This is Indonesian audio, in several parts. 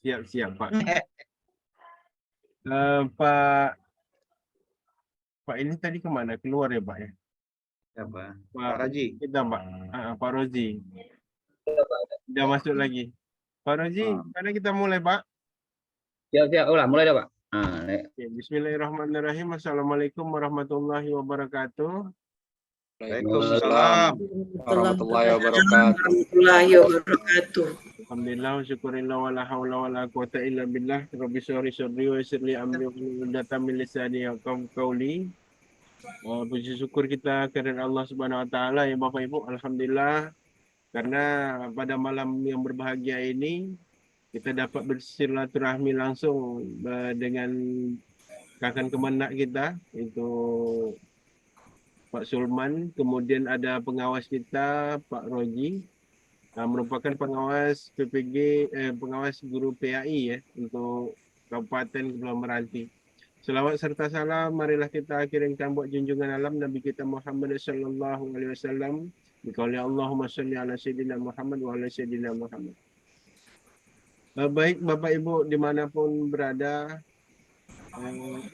Siap, Pak. Pak ini tadi kemana? Keluar ya, Pak ya? Siapa? Pak Pak Raji. kita, Pak. Pak Rozi. Udah masuk lagi. Pak Rozi, mana kita mulai, Pak? Siap. Ulah, mulai dah, Pak. Oke, bismillahirrahmanirrahim. Assalamualaikum warahmatullahi wabarakatuh. Waalaikumsalam warahmatullahi wabarakatuh. Alhamdulillah, syukurillah, wala hawla wala quwata illa billah. Rabbi syrahli sadri wa yassir li amri wahlul 'uqdatam min lisani yafqahu qawli. Puji syukur kita kepada Allah Subhanahu wa taala ya Bapak Ibu. Alhamdulillah karena pada malam yang berbahagia ini kita dapat bersilaturahmi langsung dengan kakak kemenak kita itu Pak Sulman, kemudian ada pengawas kita Pak Roji, merupakan pengawas PPG, pengawas guru PAI ya untuk Kabupaten Kepulauan Meranti. Selawat serta salam marilah kita kirimkan buat junjungan alam Nabi kita Muhammad sallallahu alaihi wasallam. Biqauli Allahumma shalli ala sayyidina Muhammad wa ala sayyidina Muhammad. Baik Bapak Ibu dimanapun berada,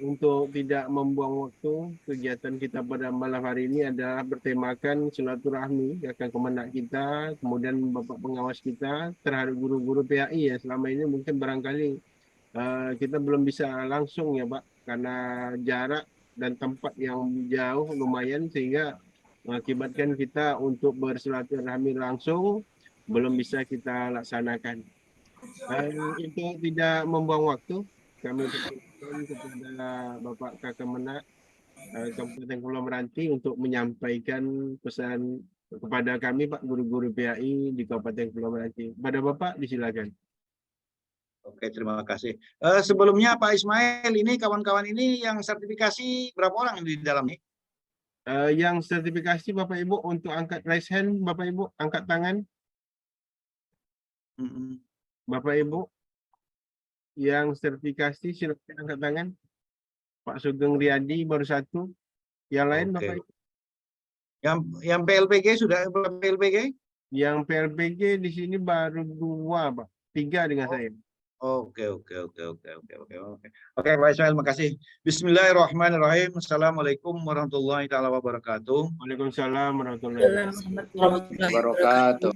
untuk tidak membuang waktu, kegiatan kita pada malam hari ini adalah bertemakan silaturahmi kakak kemenak kita, kemudian Bapak pengawas kita terhadap guru-guru PAI ya. Selama ini mungkin barangkali kita belum bisa langsung ya Pak, karena jarak dan tempat yang jauh lumayan sehingga mengakibatkan kita untuk bersilaturahmi langsung belum bisa kita laksanakan. Itu tidak membuang waktu, kami berterima kepada Bapak Kakamenak Kabupaten Kepulauan Meranti untuk menyampaikan pesan kepada kami Pak guru-guru PAI di Kabupaten Kepulauan Meranti. Pada Bapak disilakan. Oke, terima kasih. Sebelumnya Pak Ismail, ini kawan-kawan ini yang sertifikasi berapa orang di dalamnya? Yang sertifikasi Bapak Ibu untuk angkat raise hand, Bapak Ibu angkat tangan. Bapak Ibu yang sertifikasi silakan angkat tangan. Pak Sugeng Riyadi baru satu. Yang lain Bapak Ibu. Yang PLPG sudah PLPG? Yang PLPG di sini baru 2, Pak. 3 dengan saya. Oke, Pak Ismail, makasih. Bismillahirrahmanirrahim. Assalamualaikum warahmatullahi wabarakatuh. Waalaikumsalam warahmatullahi Wabarakatuh.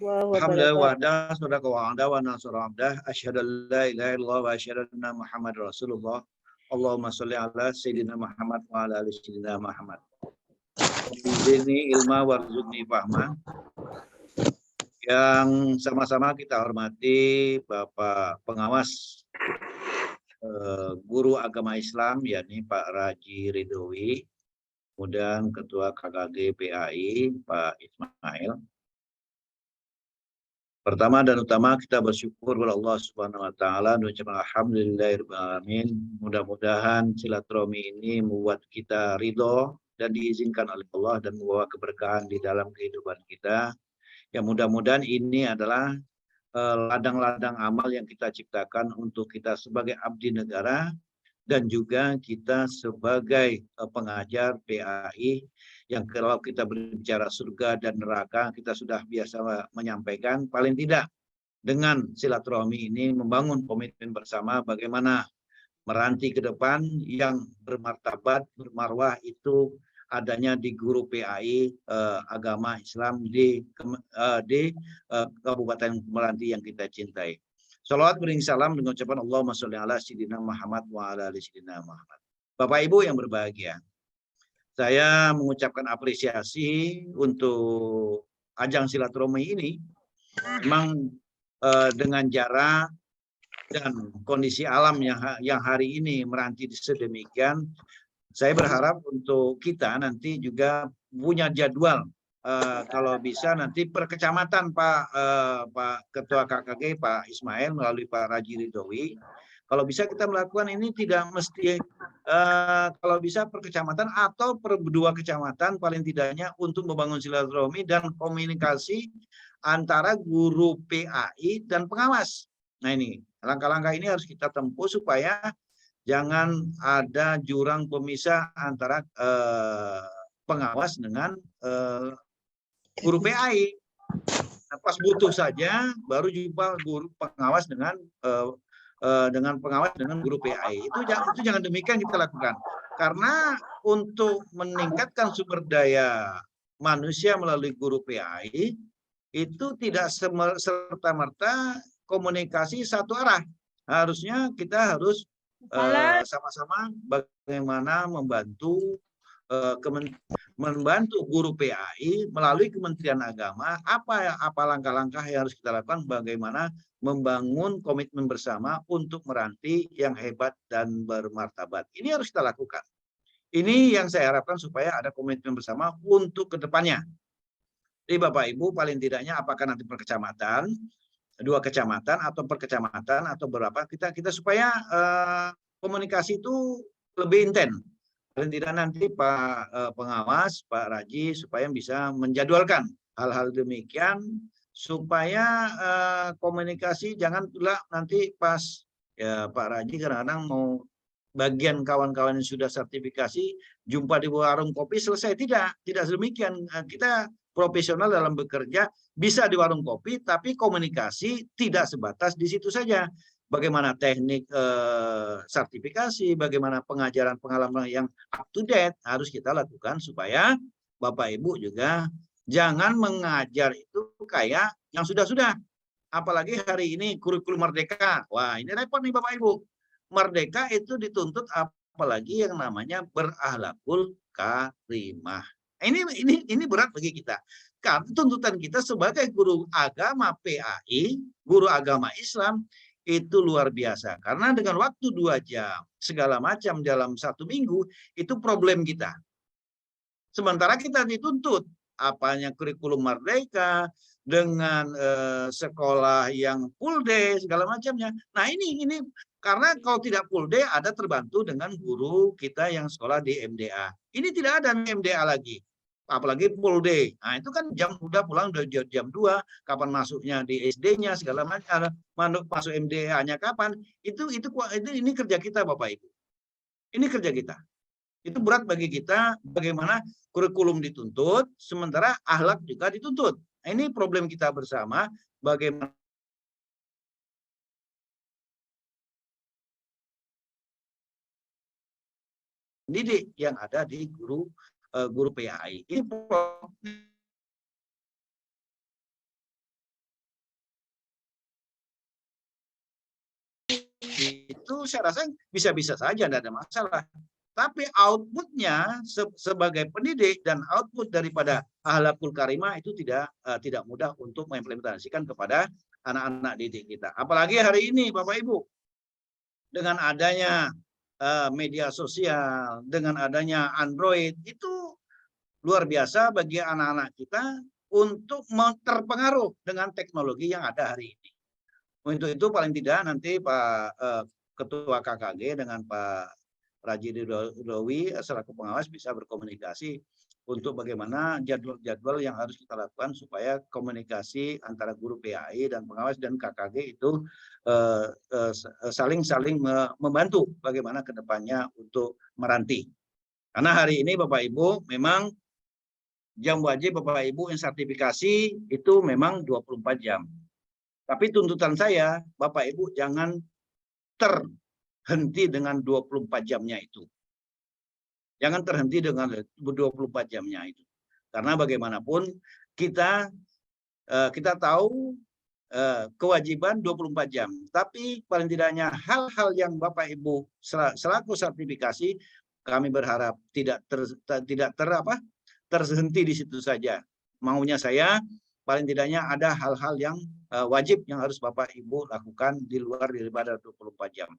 Alhamdulillah wahdah, sodaka wa'adah, wa nasura abdah, asyhadu an la ilaha illallah wa asyhadu anna Muhammad Rasulullah. Allahumma sholli ala Sayyidina Muhammad wa ala ali Sayyidina Muhammad. Ini ilma warzuqni fahma. Yang sama-sama kita hormati Bapak Pengawas Guru Agama Islam, yakni Pak Raji Ridhowi, kemudian Ketua KKG PAI Pak Ismail. Pertama dan utama kita bersyukur kepada Allah Subhanahu wa taala dan ucapkan alhamdulillahirabbil alamin. Mudah-mudahan silaturahmi ini membuat kita ridho dan diizinkan oleh Allah dan membawa keberkahan di dalam kehidupan kita. Ya mudah-mudahan ini adalah ladang-ladang amal yang kita ciptakan untuk kita sebagai abdi negara dan juga kita sebagai pengajar PAI yang kalau kita berbicara surga dan neraka kita sudah biasa menyampaikan, paling tidak dengan silaturahmi ini membangun komitmen bersama bagaimana meranti ke depan yang bermartabat, bermarwah itu adanya di guru PAI agama Islam di Kabupaten Meranti yang kita cintai. Salawat bering salam dengan ucapan Allahumma sholli ala sayyidina Muhammad wa ala ali sayyidina Muhammad. Bapak Ibu yang berbahagia, saya mengucapkan apresiasi untuk ajang silaturahmi ini. Memang dengan jarak dan kondisi alam yang hari ini Meranti sedemikian, saya berharap untuk kita nanti juga punya jadwal. Kalau bisa nanti per kecamatan Pak Ketua KKG Pak Ismail melalui Pak Raji Ridhowi, kalau bisa kita melakukan ini tidak mesti kalau bisa per kecamatan atau per 2 kecamatan paling tidaknya untuk membangun silaturahmi dan komunikasi antara guru PAI dan pengawas. Nah ini langkah-langkah ini harus kita tempuh supaya jangan ada jurang pemisah antara pengawas dengan guru PAI. pas butuh saja baru jumpa guru pengawas dengan guru PAI. Itu jangan demikian kita lakukan. Karena untuk meningkatkan sumber daya manusia melalui guru PAI itu tidak serta-merta komunikasi satu arah. Harusnya kita harus sama-sama bagaimana membantu guru PAI melalui Kementerian Agama, apa langkah-langkah yang harus kita lakukan, bagaimana membangun komitmen bersama untuk meranti yang hebat dan bermartabat. Ini harus kita lakukan. Ini yang saya harapkan supaya ada komitmen bersama untuk kedepannya. Jadi Bapak Ibu paling tidaknya apakah nanti per kecamatan, 2 kecamatan atau per kecamatan atau berapa, kita supaya komunikasi itu lebih intens. Dan tidak nanti Pak pengawas, Pak Raji, supaya bisa menjadwalkan hal-hal demikian, supaya komunikasi jangan pula nanti pas ya Pak Raji kadang-kadang mau bagian kawan-kawan yang sudah sertifikasi jumpa di warung kopi selesai. Tidak demikian. Kita profesional dalam bekerja, bisa di warung kopi, tapi komunikasi tidak sebatas di situ saja. Bagaimana teknik sertifikasi, bagaimana pengajaran pengalaman yang up to date harus kita lakukan supaya Bapak Ibu juga jangan mengajar itu kayak yang sudah-sudah. Apalagi hari ini kurikulum merdeka. Wah, ini repot nih Bapak Ibu. Merdeka itu dituntut apalagi yang namanya berakhlakul karimah. Ini berat bagi kita. Karena tuntutan kita sebagai guru agama PAI, guru agama Islam, itu luar biasa. Karena dengan waktu 2 jam, segala macam dalam 1 minggu, itu problem kita. Sementara kita dituntut, apanya kurikulum merdeka, dengan sekolah yang full day, segala macamnya. Nah ini karena kalau tidak full day, ada terbantu dengan guru kita yang sekolah di MDA. Ini tidak ada MDA lagi. Apalagi full day. Nah, itu kan udah pulang udah jam 2, kapan masuknya di SD-nya segala macam, masuk MDA-nya kapan? Ini kerja kita Bapak Ibu. Ini kerja kita. Itu berat bagi kita bagaimana kurikulum dituntut sementara akhlak juga dituntut. Nah, ini problem kita bersama bagaimana didik yang ada di guru PAI. Ini itu saya rasa bisa-bisa saja, tidak ada masalah. Tapi outputnya sebagai pendidik dan output daripada akhlakul karimah itu tidak mudah untuk mengimplementasikan kepada anak-anak didik kita. Apalagi hari ini Bapak Ibu, dengan adanya media sosial, dengan adanya Android, itu luar biasa bagi anak-anak kita untuk terpengaruh dengan teknologi yang ada hari ini. Untuk itu paling tidak nanti Pak Ketua KKG dengan Pak Raji Ridhowi selaku pengawas bisa berkomunikasi untuk bagaimana jadwal-jadwal yang harus kita lakukan supaya komunikasi antara guru PAI dan pengawas dan KKG itu saling membantu bagaimana ke depannya untuk meranti. Karena hari ini Bapak Ibu memang jam wajib Bapak Ibu yang sertifikasi itu memang 24 jam. Tapi tuntutan saya Bapak Ibu jangan terhenti dengan 24 jamnya itu. Jangan terhenti dengan 24 jamnya itu. Karena bagaimanapun kita tahu kewajiban 24 jam. Tapi paling tidaknya hal-hal yang Bapak Ibu selaku sertifikasi kami berharap tidak terhenti di situ saja. Maunya saya paling tidaknya ada hal-hal yang wajib yang harus Bapak Ibu lakukan di luar daripada 24 jam.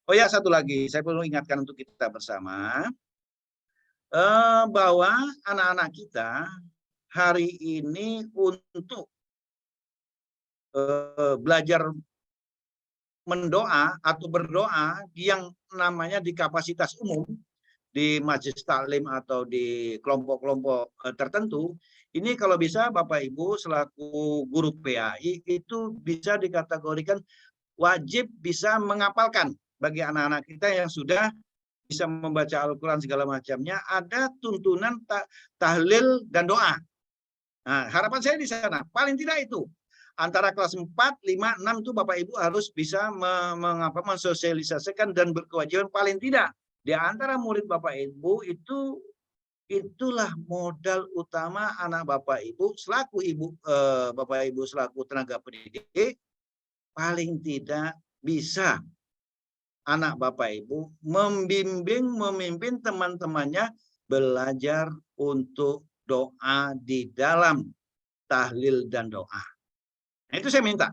Oh ya, satu lagi saya perlu ingatkan untuk kita bersama bahwa anak-anak kita hari ini untuk belajar mendoa atau berdoa yang namanya di kapasitas umum di majelis taklim atau di kelompok-kelompok tertentu, ini kalau bisa Bapak Ibu selaku guru PAI itu bisa dikategorikan wajib bisa menghafalkan bagi anak-anak kita yang sudah bisa membaca Al-Quran segala macamnya, ada tuntunan tahlil dan doa. Nah, harapan saya di sana, paling tidak itu. Antara kelas 4, 5, 6 itu Bapak Ibu harus bisa mensosialisasikan dan berkewajiban paling tidak. Di antara murid Bapak Ibu itulah modal utama anak Bapak Ibu selaku Bapak Ibu selaku tenaga pendidik, paling tidak bisa anak Bapak Ibu memimpin teman-temannya belajar untuk doa di dalam tahlil dan doa. Nah, itu saya minta.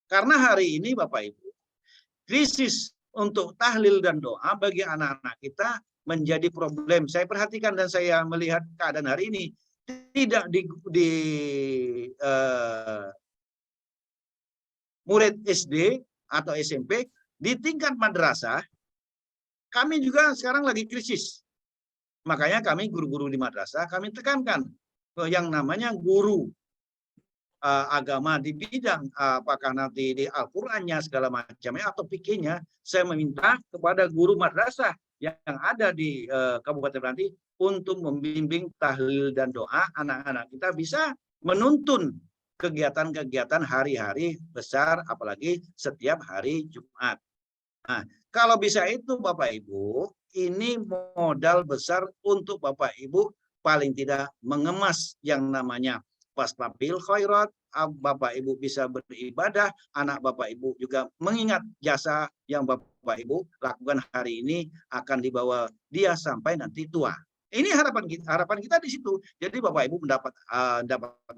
Karena hari ini Bapak Ibu, krisis untuk tahlil dan doa bagi anak-anak kita menjadi problem. Saya perhatikan dan saya melihat keadaan hari ini tidak di murid SD atau SMP, di tingkat madrasah kami juga sekarang lagi krisis. Makanya kami guru-guru di madrasah kami tekankan yang namanya guru agama di bidang apakah nanti di Al-Qur'annya segala macamnya atau fikihnya, saya meminta kepada guru madrasah yang ada di Kabupaten Meranti untuk membimbing tahlil dan doa anak-anak kita bisa menuntun kegiatan-kegiatan hari-hari besar, apalagi setiap hari Jumat. Nah, kalau bisa itu Bapak Ibu, ini modal besar untuk Bapak Ibu paling tidak mengemas yang namanya Fastabil khairat, Bapak Ibu bisa beribadah, anak Bapak Ibu juga mengingat jasa yang Bapak Ibu lakukan hari ini akan dibawa dia sampai nanti tua. Ini harapan kita di situ. Jadi Bapak Ibu mendapat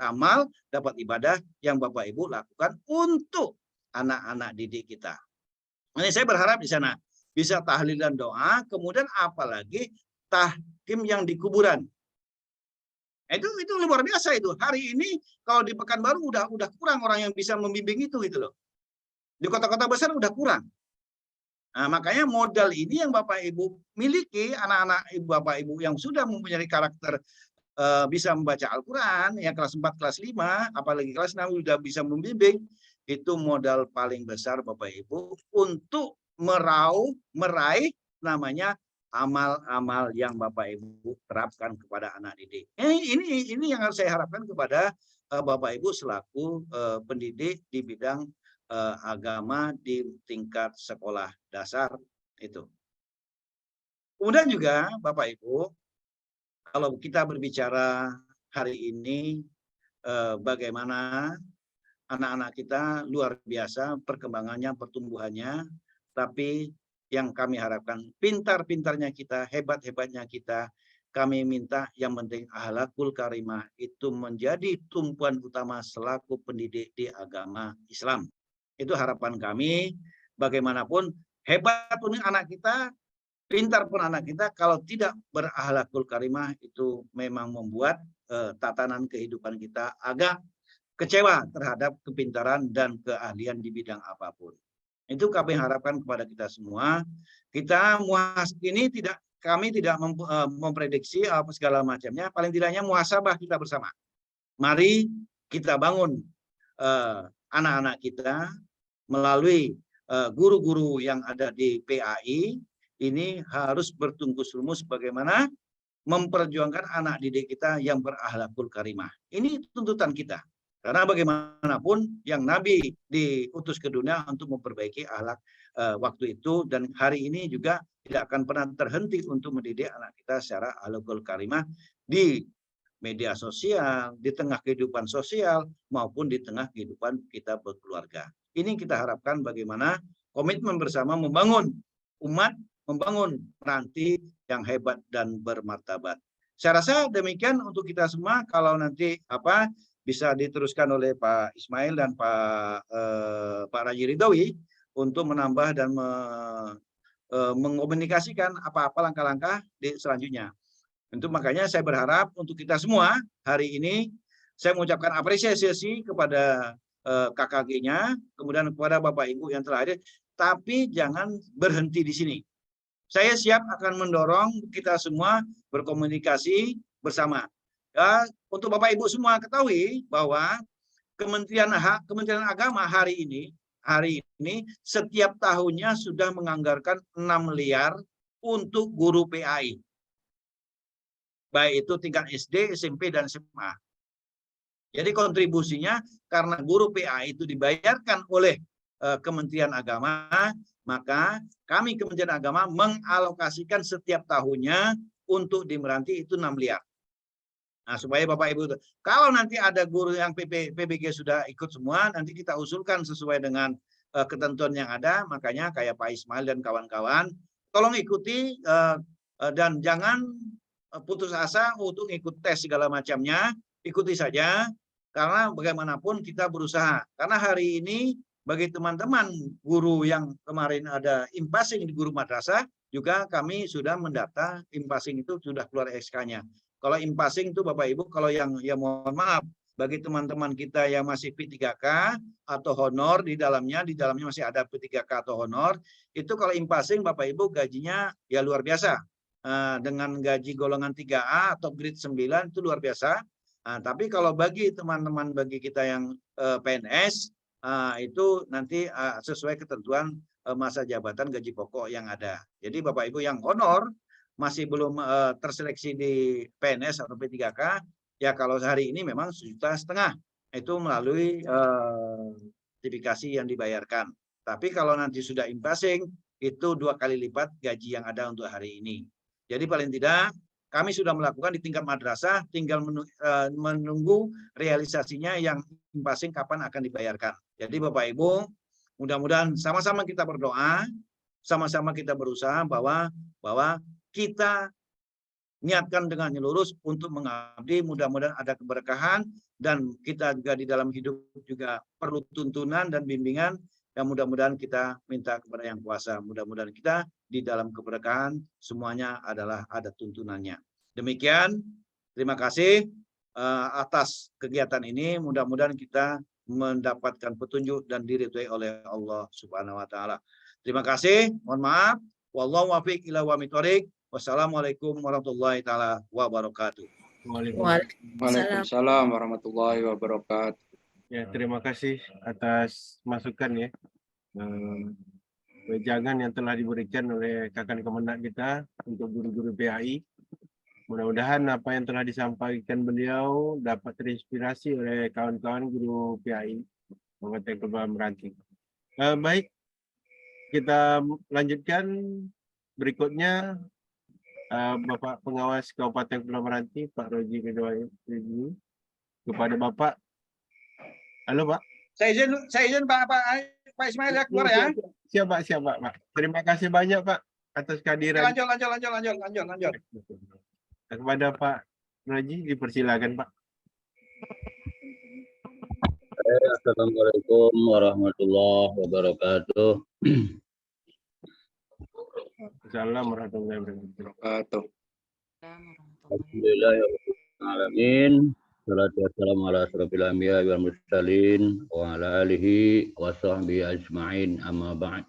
amal, dapat ibadah yang Bapak Ibu lakukan untuk anak-anak didik kita. Ini saya berharap di sana bisa tahlil dan doa, kemudian apalagi tahkim yang di kuburan. Itu luar biasa itu. Hari ini kalau di Pekanbaru udah kurang orang yang bisa membimbing itu gitu loh. Di kota-kota besar udah kurang. Nah, makanya modal ini yang Bapak Ibu miliki, anak-anak Bapak Ibu yang sudah mempunyai karakter bisa membaca Al-Quran, yang kelas 4, kelas 5, apalagi kelas 6 sudah bisa membimbing, itu modal paling besar Bapak Ibu untuk meraih namanya amal-amal yang Bapak Ibu terapkan kepada anak didik. Ini yang harus saya harapkan kepada Bapak Ibu selaku pendidik di bidang agama di tingkat sekolah dasar itu. Kemudian juga Bapak Ibu, kalau kita berbicara hari ini bagaimana anak-anak kita luar biasa perkembangannya, pertumbuhannya, tapi yang kami harapkan pintar-pintarnya kita, hebat-hebatnya kita, kami minta yang penting akhlakul karimah itu menjadi tumpuan utama selaku pendidik di agama Islam. Itu harapan kami, bagaimanapun hebat pun anak kita, pintar pun anak kita, kalau tidak berakhlakul karimah itu memang membuat tatanan kehidupan kita agak kecewa terhadap kepintaran dan keahlian di bidang apapun. Itu kami harapkan kepada kita semua. Kita ini kami tidak memprediksi apa segala macamnya. Paling tidaknya muhasabah kita bersama. Mari kita bangun anak-anak kita melalui guru-guru yang ada di PAI. Ini harus bertungkus lumus bagaimana memperjuangkan anak didik kita yang berakhlakul karimah. Ini tuntutan kita. Karena bagaimanapun yang Nabi diutus ke dunia untuk memperbaiki akhlak waktu itu, dan hari ini juga tidak akan pernah terhenti untuk mendidik anak kita secara akhlakul karimah di media sosial, di tengah kehidupan sosial maupun di tengah kehidupan kita berkeluarga. Ini kita harapkan bagaimana komitmen bersama membangun umat, membangun Meranti yang hebat dan bermartabat. Saya rasa demikian untuk kita semua. Kalau nanti bisa diteruskan oleh Pak Ismail dan Pak Raji Ridhawi untuk menambah dan mengkomunikasikan apa-apa langkah-langkah di selanjutnya. Untuk makanya saya berharap untuk kita semua hari ini saya mengucapkan apresiasi kepada KKG-nya, kemudian kepada Bapak Ibu yang telah hadir, tapi jangan berhenti di sini. Saya siap akan mendorong kita semua berkomunikasi bersama. Ya, untuk Bapak Ibu semua ketahui bahwa Kementerian Agama hari ini setiap tahunnya sudah menganggarkan 6 miliar untuk guru PAI. Baik itu tingkat SD, SMP, dan SMA. Jadi kontribusinya karena guru PA itu dibayarkan oleh Kementerian Agama, maka kami Kementerian Agama mengalokasikan setiap tahunnya untuk di Meranti itu 6 miliar. Nah, supaya Bapak Ibu, kalau nanti ada guru yang PBG sudah ikut semua, nanti kita usulkan sesuai dengan ketentuan yang ada. Makanya kayak Pak Ismail dan kawan-kawan, tolong ikuti dan jangan putus asa untuk ikut tes segala macamnya. Ikuti saja, karena bagaimanapun kita berusaha. Karena hari ini bagi teman-teman guru yang kemarin ada impasing di guru madrasah, juga kami sudah mendata impasing itu sudah keluar SK-nya. Kalau impasing itu Bapak Ibu, kalau yang ya mohon maaf, bagi teman-teman kita yang masih P3K atau honor di dalamnya masih ada P3K atau honor, itu kalau impasing Bapak Ibu gajinya ya luar biasa. Dengan gaji golongan 3A atau grade 9 itu luar biasa. Tapi kalau bagi teman-teman bagi kita yang PNS, itu nanti sesuai ketentuan masa jabatan gaji pokok yang ada. Jadi Bapak Ibu yang honor masih belum terseleksi di PNS atau P3K, ya kalau hari ini memang 1,5 juta itu melalui sertifikasi yang dibayarkan. Tapi kalau nanti sudah impasing, itu 2 kali lipat gaji yang ada untuk hari ini. Jadi paling tidak kami sudah melakukan di tingkat madrasah, tinggal menunggu realisasinya yang impasing kapan akan dibayarkan. Jadi Bapak Ibu, mudah-mudahan sama-sama kita berdoa, sama-sama kita berusaha bahwa kita niatkan dengan lurus untuk mengabdi, mudah-mudahan ada keberkahan, dan kita juga di dalam hidup juga perlu tuntunan dan bimbingan, yang mudah-mudahan kita minta kepada Yang Kuasa, mudah-mudahan kita di dalam keberkahan semuanya adalah ada tuntunannya. Demikian, terima kasih atas kegiatan ini, mudah-mudahan kita mendapatkan petunjuk dan diridhoi oleh Allah Subhanahu wa taala. Terima kasih, mohon maaf. Wallahu muwaffiq ila aqwamit thoriq. Wassalamualaikum warahmatullahi taala wabarakatuh. Waalaikumsalam warahmatullahi wabarakatuh. Ya, terima kasih atas masukan ya. Wejangan yang telah diberikan oleh Kakan Kemenak kita untuk guru-guru PAI. Mudah-mudahan apa yang telah disampaikan beliau dapat terinspirasi oleh kawan-kawan guru PAI Kabupaten Kepulauan Meranti. Baik, kita lanjutkan berikutnya. Bapak Pengawas Kabupaten Kepulauan Meranti, Pak Roji Ridwan, kepada Bapak. Halo Pak. Saya izin Pak Ismail ya keluar ya. Siap Pak. Terima kasih banyak Pak atas kehadiran. Lanjut. Kepada Pak Roji dipersilakan Pak. Assalamualaikum warahmatullahi wabarakatuh. Assalamualaikum warahmatullahi wabarakatuh. Alhamdulillahirrahmanirrahim. Salatu wassalamu ala asrofil anbiya wal mursalin wa ala alihi wa sahbihi ajma'in, amma ba'd.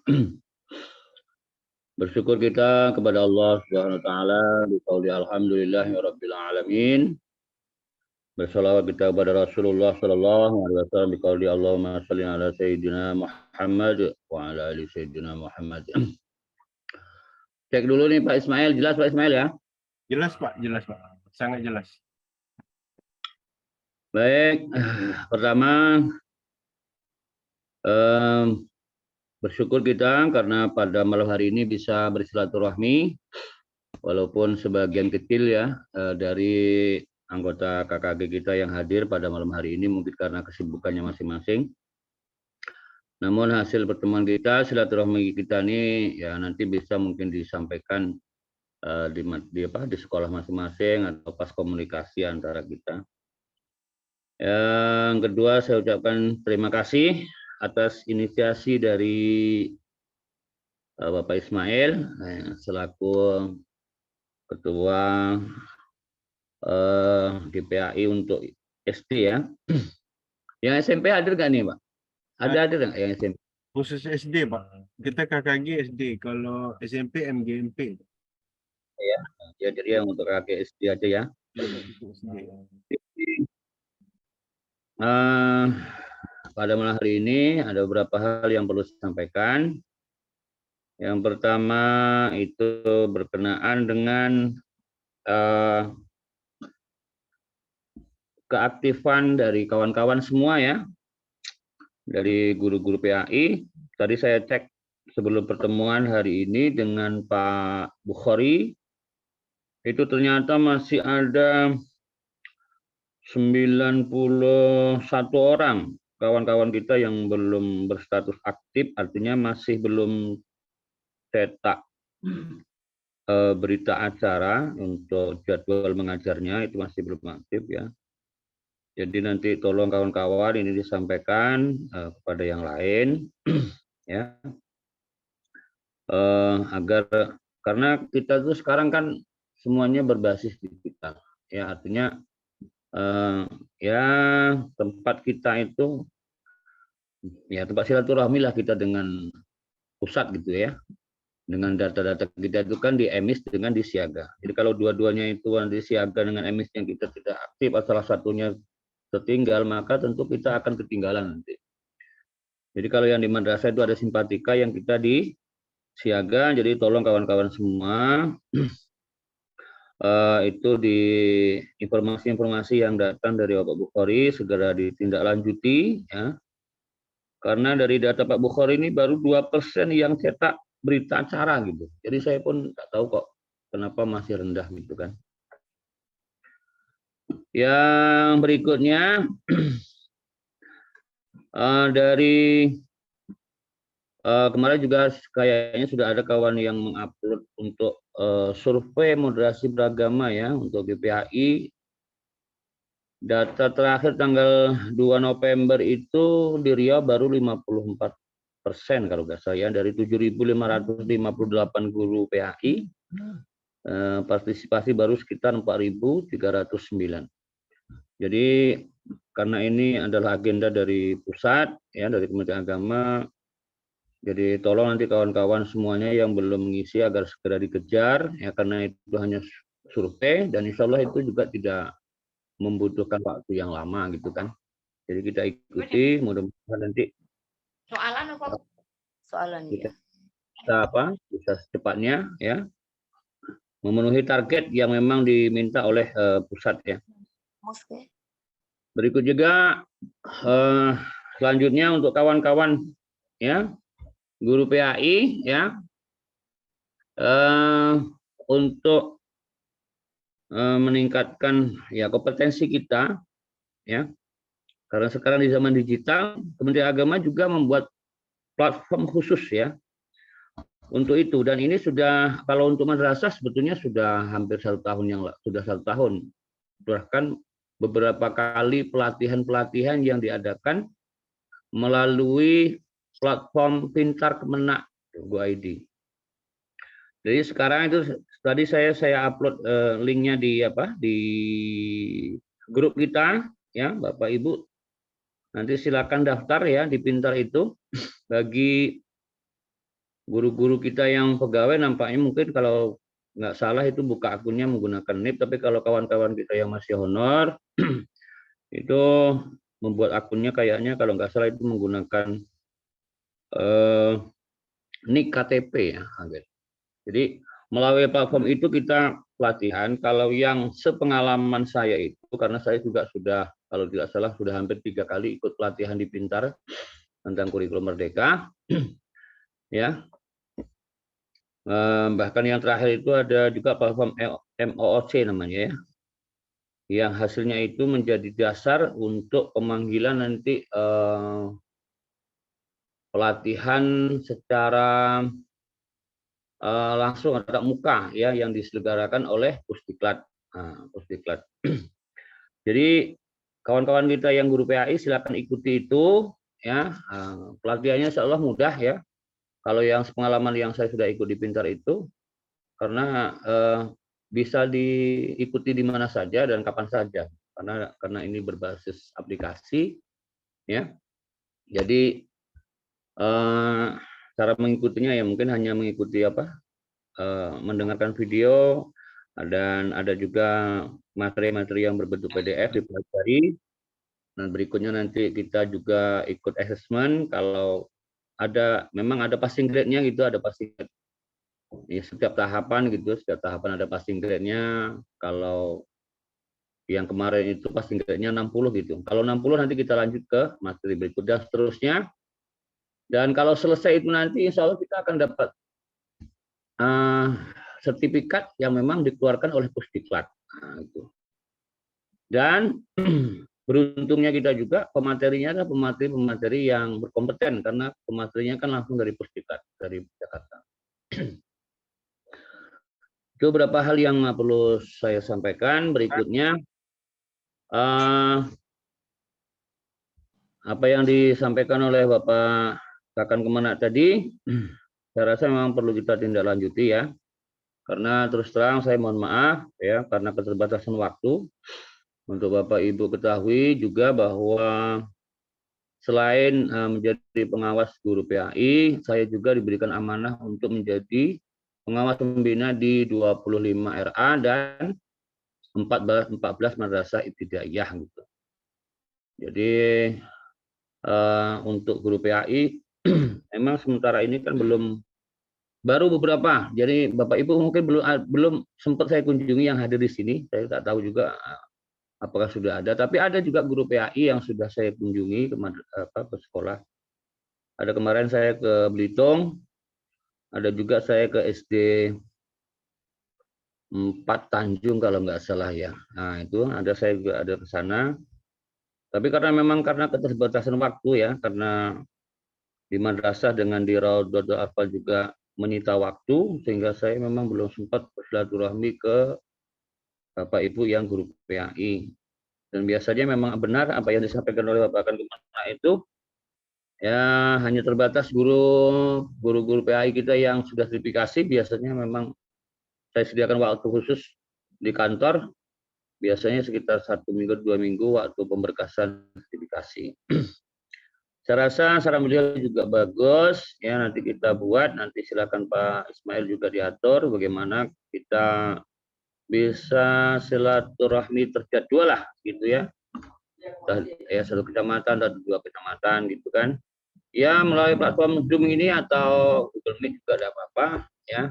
Bersyukur kita kepada Allah Subhanahu wa taala bi qauli alhamdulillahirabbil alamin. Bersalawat kita kepada Rasulullah sallallahu alaihi wasallam bi qauli Allahumma shalli ala sayyidina Muhammad wa ala ali sayyidina Muhammad. Cek dulu nih Pak Ismail, jelas Pak Ismail ya? Jelas Pak, sangat jelas. Baik, pertama bersyukur kita karena pada malam hari ini bisa bersilaturahmi, walaupun sebagian kecil ya dari anggota KKG kita yang hadir pada malam hari ini mungkin karena kesibukannya masing-masing. Namun hasil pertemuan kita, silaturahmi kita ini ya nanti bisa mungkin disampaikan di sekolah masing-masing atau pas komunikasi antara kita. Yang kedua, saya ucapkan terima kasih atas inisiasi dari Bapak Ismail selaku Ketua GPAI untuk SD ya. Yang SMP hadir nggak nih Pak? Ada nggak yang SMP? Khusus SD Pak, kita KKG SD, kalau SMP MGMP. Ya, jadi yang untuk KKG SD aja ya. Pada malam hari ini ada beberapa hal yang perlu saya sampaikan. Yang pertama itu berkenaan dengan keaktifan dari kawan-kawan semua ya, dari guru-guru PAI. Tadi saya cek sebelum pertemuan hari ini dengan Pak Bukhari, itu ternyata masih ada 91 orang kawan-kawan kita yang belum berstatus aktif, artinya masih belum cetak berita acara untuk jadwal mengajarnya, itu masih belum aktif ya. Jadi nanti tolong kawan-kawan ini disampaikan kepada yang lain ya, agar karena kita tuh sekarang kan semuanya berbasis digital ya, artinya ya tempat kita itu ya tempat silaturahmi lah kita dengan pusat gitu ya, dengan data-data kita itu kan di emis dengan di siaga. Jadi kalau dua-duanya itu di siaga dengan emisnya kita tidak aktif atau salah satunya tertinggal, maka tentu kita akan ketinggalan nanti. Jadi kalau yang di madrasah itu ada simpatika yang kita di siaga, jadi tolong kawan-kawan semua itu di informasi-informasi yang datang dari Bapak Bukhari segera ditindaklanjuti ya. Karena dari data Pak Bukhari ini baru 2% yang cetak berita acara gitu. Jadi saya pun nggak tahu kok kenapa masih rendah gitu kan. Yang berikutnya dari kemarin juga kayaknya sudah ada kawan yang mengupload untuk survei moderasi beragama ya untuk GPAI. Data terakhir tanggal 2 November itu di Riau baru 54% kalau nggak salah ya, dari 7.558 guru PAI. Partisipasi baru sekitar 4.309. Jadi karena ini adalah agenda dari pusat ya, dari Kementerian Agama, jadi tolong nanti kawan-kawan semuanya yang belum mengisi agar segera dikejar ya, karena itu hanya survei dan insya Allah itu juga tidak membutuhkan waktu yang lama gitu kan. Jadi kita ikuti, mudah-mudahan nanti soalan apa? Soalan ya. Bisa secepatnya ya memenuhi target yang memang diminta oleh pusat ya. Berikut juga selanjutnya untuk kawan-kawan ya guru PAI ya, untuk meningkatkan ya kompetensi kita ya, karena sekarang di zaman digital Kementerian Agama juga membuat platform khusus ya untuk itu, dan ini sudah kalau untuk madrasah sebetulnya sudah hampir 1 tahun yang sudah 1 tahun, bahkan beberapa kali pelatihan-pelatihan yang diadakan melalui platform Pintar Kemenak Go.id. Jadi sekarang itu tadi saya upload linknya di grup kita ya Bapak Ibu. Nanti silakan daftar ya di Pintar itu. Bagi guru-guru kita yang pegawai nampaknya mungkin kalau nggak salah itu buka akunnya menggunakan NIP, tapi kalau kawan-kawan kita yang masih honor itu membuat akunnya kayaknya kalau nggak salah itu menggunakan NIK KTP ya. Jadi melalui platform itu kita pelatihan. Kalau yang sepengalaman saya itu, karena saya juga sudah kalau tidak salah sudah hampir 3 kali ikut pelatihan di Pintar tentang kurikulum merdeka ya. Bahkan yang terakhir itu ada juga platform MOOC namanya ya, yang hasilnya itu menjadi dasar untuk pemanggilan nanti pelatihan secara langsung tatap muka ya yang diselenggarakan oleh Pusdiklat. Pusdiklat. Jadi kawan-kawan kita yang guru PAI silakan ikuti itu ya. Pelatihannya insya Allah mudah ya. Kalau yang pengalaman yang saya sudah ikut di Pintar itu, karena bisa diikuti di mana saja dan kapan saja, karena ini berbasis aplikasi, ya. Jadi cara mengikutinya ya mungkin hanya mengikuti mendengarkan video, dan ada juga materi-materi yang berbentuk PDF dipelajari. Dan berikutnya nanti kita juga ikut assessment kalau memang ada passing grade-nya gitu, ada passing grade. Ya, setiap tahapan gitu, setiap tahapan ada passing grade-nya. Kalau Yang kemarin itu pasti tingkatnya 60 gitu. Kalau 60 nanti kita lanjut ke materi berikutnya seterusnya. Dan kalau selesai itu nanti insya Allah kita akan dapat sertifikat yang memang dikeluarkan oleh Pusdiklat. Nah, itu. Dan beruntungnya kita juga pematerinya adalah pemateri yang berkompeten karena pematerinya kan langsung dari Pusdiklat dari Jakarta. Itu beberapa hal yang perlu saya sampaikan. Berikutnya apa yang disampaikan oleh Bapak Kakan Kemenak tadi, saya rasa memang perlu kita tindak lanjuti ya. Karena terus terang saya mohon maaf ya karena keterbatasan waktu. Untuk Bapak Ibu ketahui juga bahwa selain menjadi pengawas guru PAI, saya juga diberikan amanah untuk menjadi pengawas pembina di 25 RA dan 14 madrasah ibtidaiyah gitu. Jadi untuk guru PAI memang sementara ini kan baru beberapa. Jadi Bapak Ibu mungkin belum sempat saya kunjungi yang hadir di sini. Saya tak tahu juga apakah sudah ada, tapi ada juga guru PAI yang sudah saya kunjungi ke sekolah. Ada kemarin saya ke Belitung, ada juga saya ke SD 4 Tanjung kalau nggak salah ya. Nah itu saya juga ada ke sana. Tapi karena keterbatasan waktu ya, karena di madrasah dengan di Raudhatul Atfal juga menyita waktu, sehingga saya memang belum sempat bersilaturahmi ke Bapak Ibu yang guru PAI. Dan biasanya memang benar apa yang disampaikan oleh Bapak Kakan Kemenak itu ya hanya terbatas guru-guru PAI kita yang sudah sertifikasi. Biasanya memang saya sediakan waktu khusus di kantor, biasanya sekitar 1 minggu 2 minggu waktu pemberkasan sertifikasi. Saya rasa saran beliau juga bagus ya, nanti kita buat, nanti silakan Pak Ismail juga diatur bagaimana kita bisa silaturahmi terjadwal lah gitu ya. Ya 1 kecamatan atau 2 kecamatan gitu kan. Ya melalui platform Zoom ini atau Google Meet juga ada apa-apa ya.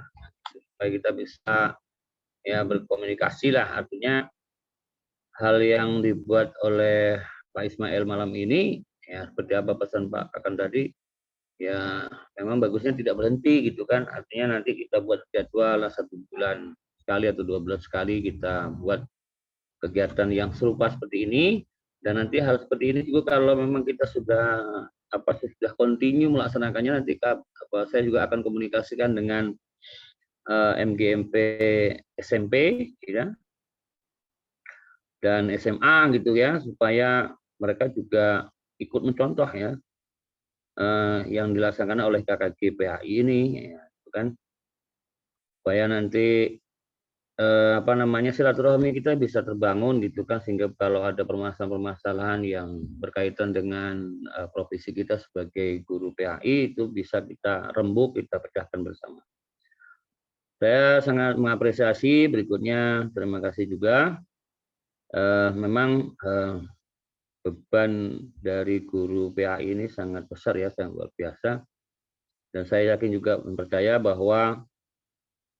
Supaya kita bisa ya berkomunikasi lah, artinya hal yang dibuat oleh Pak Ismail malam ini ya seperti apa pesan Pak Kakan tadi ya memang bagusnya tidak berhenti gitu kan, artinya nanti kita buat jadwal 1 bulan sekali atau 2 bulan sekali kita buat kegiatan yang serupa seperti ini. Dan nanti hal seperti ini juga kalau memang kita sudah continue melaksanakannya, nanti saya juga akan komunikasikan dengan MGMP SMP ya, dan SMA gitu ya, supaya mereka juga ikut mencontoh ya yang dilaksanakan oleh KKG PAI ini ya, kan, supaya nanti silaturahmi kita bisa terbangun gitu kan, sehingga kalau ada permasalahan-permasalahan yang berkaitan dengan profesi kita sebagai guru PAI itu bisa kita rembuk, kita pecahkan bersama. Saya sangat mengapresiasi. Berikutnya terima kasih juga. Memang beban dari guru PAI ini sangat besar ya, sangat luar biasa. Dan saya yakin juga percaya bahwa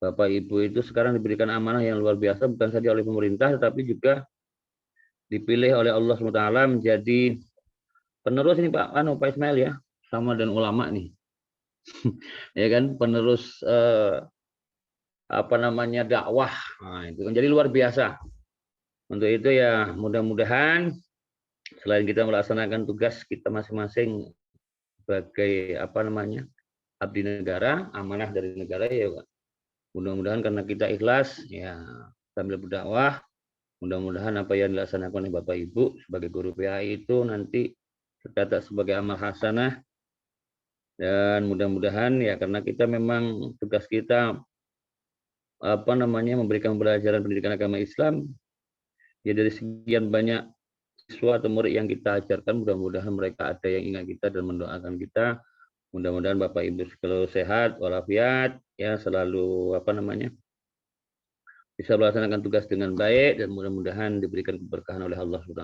Bapak Ibu itu sekarang diberikan amanah yang luar biasa, bukan saja oleh pemerintah, tetapi juga dipilih oleh Allah SWT menjadi penerus ini Pak Ismail ya, sama dan ulama nih. Ya kan, penerus dakwah. Nah, itu kan jadi luar biasa. Untuk itu ya mudah-mudahan selain kita melaksanakan tugas kita masing-masing sebagai abdi negara, amanah dari negara ya Pak. Mudah-mudahan karena kita ikhlas ya sambil berdakwah, mudah-mudahan apa yang dilaksanakan oleh Bapak Ibu sebagai guru PAI itu nanti tercatat sebagai amal hasanah. Dan mudah-mudahan ya karena kita memang tugas kita memberikan pelajaran pendidikan agama Islam ya, dari sekian banyak siswa atau murid yang kita ajarkan, mudah-mudahan mereka ada yang ingat kita dan mendoakan kita. Mudah-mudahan Bapak Ibu selalu sehat walafiat ya, selalu bisa melaksanakan tugas dengan baik dan mudah-mudahan diberikan keberkahan oleh Allah SWT.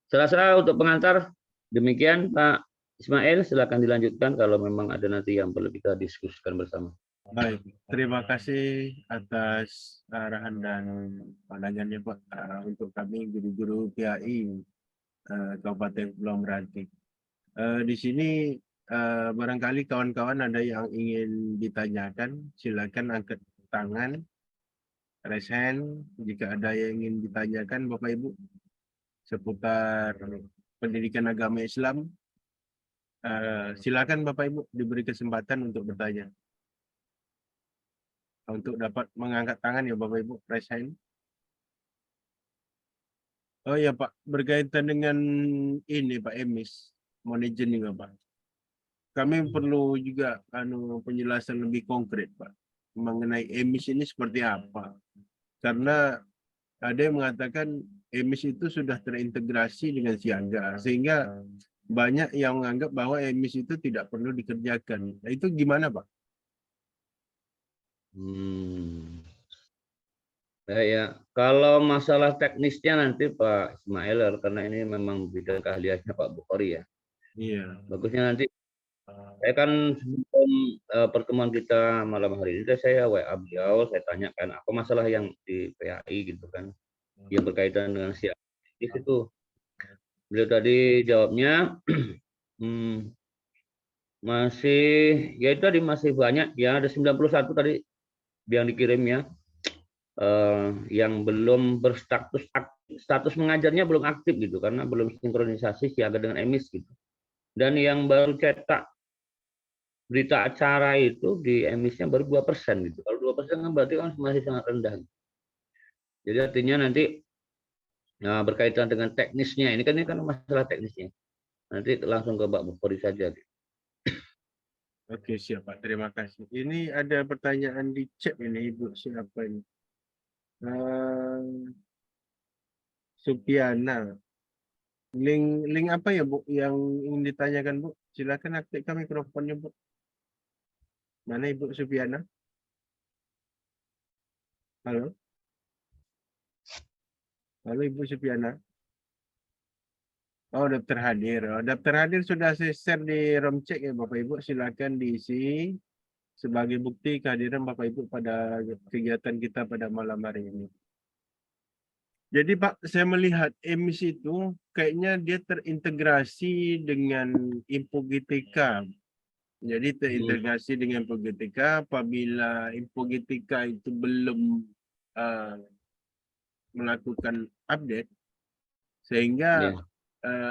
Saya rasa untuk pengantar demikian Pak Ismail, silakan dilanjutkan kalau memang ada nanti yang perlu kita diskusikan bersama. Baik, terima kasih atas arahan dan pandangannya Pak untuk kami guru-guru PAI Kabupaten Pulau Meranti. Di sini barangkali kawan-kawan ada yang ingin ditanyakan, silakan angkat tangan, raise hand jika ada yang ingin ditanyakan Bapak Ibu seputar pendidikan agama Islam. Silakan Bapak Ibu diberi kesempatan untuk bertanya. Untuk dapat mengangkat tangan ya Bapak Ibu, raise hand. Oh ya Pak, berkaitan dengan ini Pak Emis, mohon izin juga Pak. Kami perlu juga penjelasan lebih konkret Pak mengenai Emis ini seperti apa. Karena ada yang mengatakan Emis itu sudah terintegrasi dengan siaga sehingga banyak yang menganggap bahwa Emis itu tidak perlu dikerjakan. Nah, itu gimana Pak? Ya, kalau masalah teknisnya nanti Pak Ismail, karena ini memang bidang keahliannya Pak Bukhari ya. Iya. Bagusnya nanti saya kan sebelum pertemuan kita malam hari ini saya WA beliau, saya tanyakan apa masalah yang di PAI gitu kan, yang berkaitan dengan siap itu. Beliau tadi jawabnya masih ya itu tadi masih banyak ya, ada 91 tadi yang dikirimnya. Yang belum berstatus status mengajarnya belum aktif gitu karena belum sinkronisasi siaga dengan emis gitu. Dan yang baru cetak berita acara itu di emisnya baru 2% gitu. Kalau 2% kan berarti kan masih sangat rendah. Jadi artinya nanti berkaitan dengan teknisnya ini kan masalah teknisnya. Nanti langsung ke Pak Bukhari saja. Gitu. Oke siap Pak, terima kasih. Ini ada pertanyaan di chat ini Ibu siapa ini? Supiana. Link apa ya Bu yang ingin ditanyakan Bu? Silakan aktifkan mikrofonnya Bu. Mana Ibu Supiana? Halo? Halo Ibu Supiana? Oh, daftar hadir. Oh, daftar hadir sudah saya share di rom cek ya Bapak Ibu. Silakan diisi sebagai bukti kehadiran Bapak Ibu pada kegiatan kita pada malam hari ini. Jadi Pak, saya melihat emis itu kayaknya dia terintegrasi dengan Info GTK. Jadi terintegrasi dengan Info GTK. Apabila Info GTK itu belum melakukan update, sehingga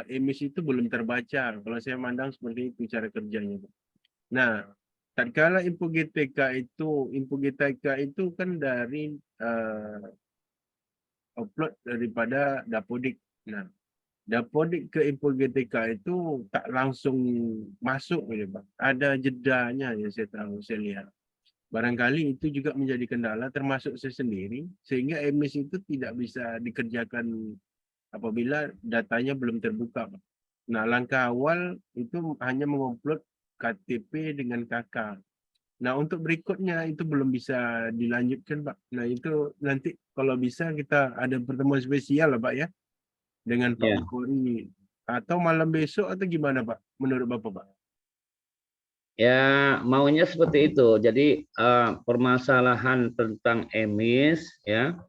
emis itu belum terbaca. Kalau saya mandang seperti itu cara kerjanya. Nah, tatkala Info GTK itu kan dari upload daripada Dapodik. Nah, Dapodik ke Info GTK itu tak langsung masuk ya Pak. Ada jedanya yang saya tahu, saya lihat. Barangkali itu juga menjadi kendala termasuk saya sendiri sehingga emis itu tidak bisa dikerjakan apabila datanya belum terbuka. Pak. Nah, langkah awal itu hanya mengupload KTP dengan KK. Nah, untuk berikutnya itu belum bisa dilanjutkan, Pak. Nah, itu nanti kalau bisa kita ada pertemuan spesial lah, Pak ya, dengan Pak Bukhari. Atau malam besok atau gimana, Pak? Menurut Bapak, Pak? Ya, maunya seperti itu. Jadi permasalahan tentang emis ya,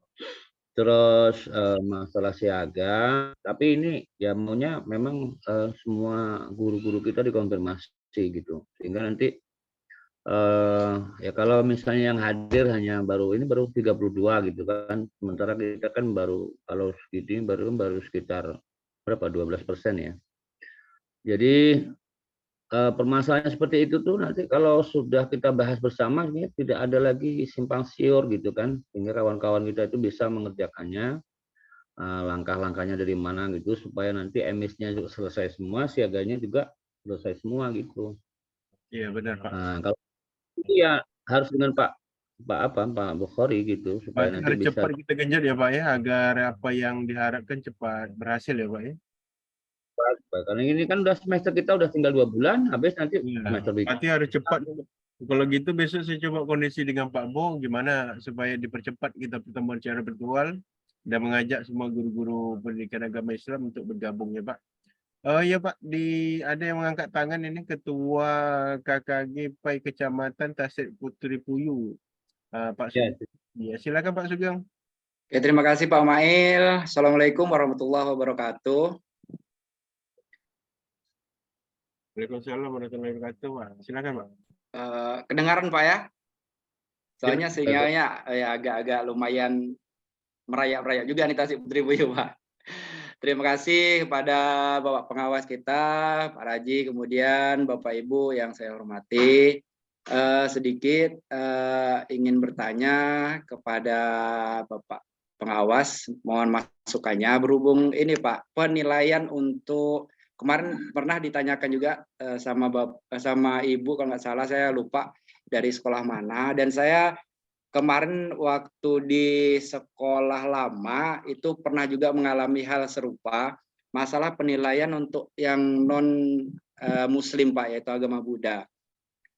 terus masalah siaga. Tapi ini ya maunya memang semua guru-guru kita dikonfirmasi gitu. Sehingga nanti ya kalau misalnya yang hadir hanya baru 32 gitu kan. Sementara kita kan baru kalau segini baru sekitar berapa 12% ya. Jadi permasalahannya seperti itu tuh nanti kalau sudah kita bahas bersama ini tidak ada lagi simpang siur gitu kan sehingga kawan-kawan kita itu bisa mengerjakannya langkah-langkahnya dari mana gitu supaya nanti emisnya juga selesai semua siaganya juga selesai semua gitu. Iya benar Pak. Nah, kalau itu ya harus dengan Pak Bukhari gitu supaya Berarti nanti harus bisa cepat kita genjot ya Pak ya agar apa yang diharapkan cepat berhasil ya Pak ya. karena ini kan udah semester kita udah tinggal 2 bulan habis nanti Iya. semester Berarti harus cepat. Kalau gitu besok saya coba kondisi dengan Pak Bo gimana supaya dipercepat kita pertemuan secara virtual dan mengajak semua guru-guru pendidikan agama Islam untuk bergabung ya Pak. Oh iya Pak, ada yang mengangkat tangan ini Ketua KKG PAI Kecamatan Tasik Putri Puyu, Pak Ya, Sugeng. Ya, silakan Pak Sugeng. Ya, terima kasih Pak Mail. Assalamualaikum warahmatullahi wabarakatuh. Waalaikumsalam warahmatullahi wabarakatuh, Pak. Silakan Pak. Kedengaran Pak ya? Soalnya Jelas. sinyalnya ya agak-agak lumayan merayap-rayap juga nih Tasik Putri Buyut, Pak. Terima kasih kepada Bapak pengawas kita, Pak Raji, kemudian Bapak Ibu yang saya hormati. Sedikit ingin bertanya kepada Bapak pengawas, mohon masukannya berhubung ini Pak, penilaian untuk kemarin pernah ditanyakan juga sama Ibu kalau nggak salah, saya lupa dari sekolah mana, dan saya kemarin waktu di sekolah lama itu pernah juga mengalami hal serupa, masalah penilaian untuk yang non Muslim Pak, yaitu agama Buddha.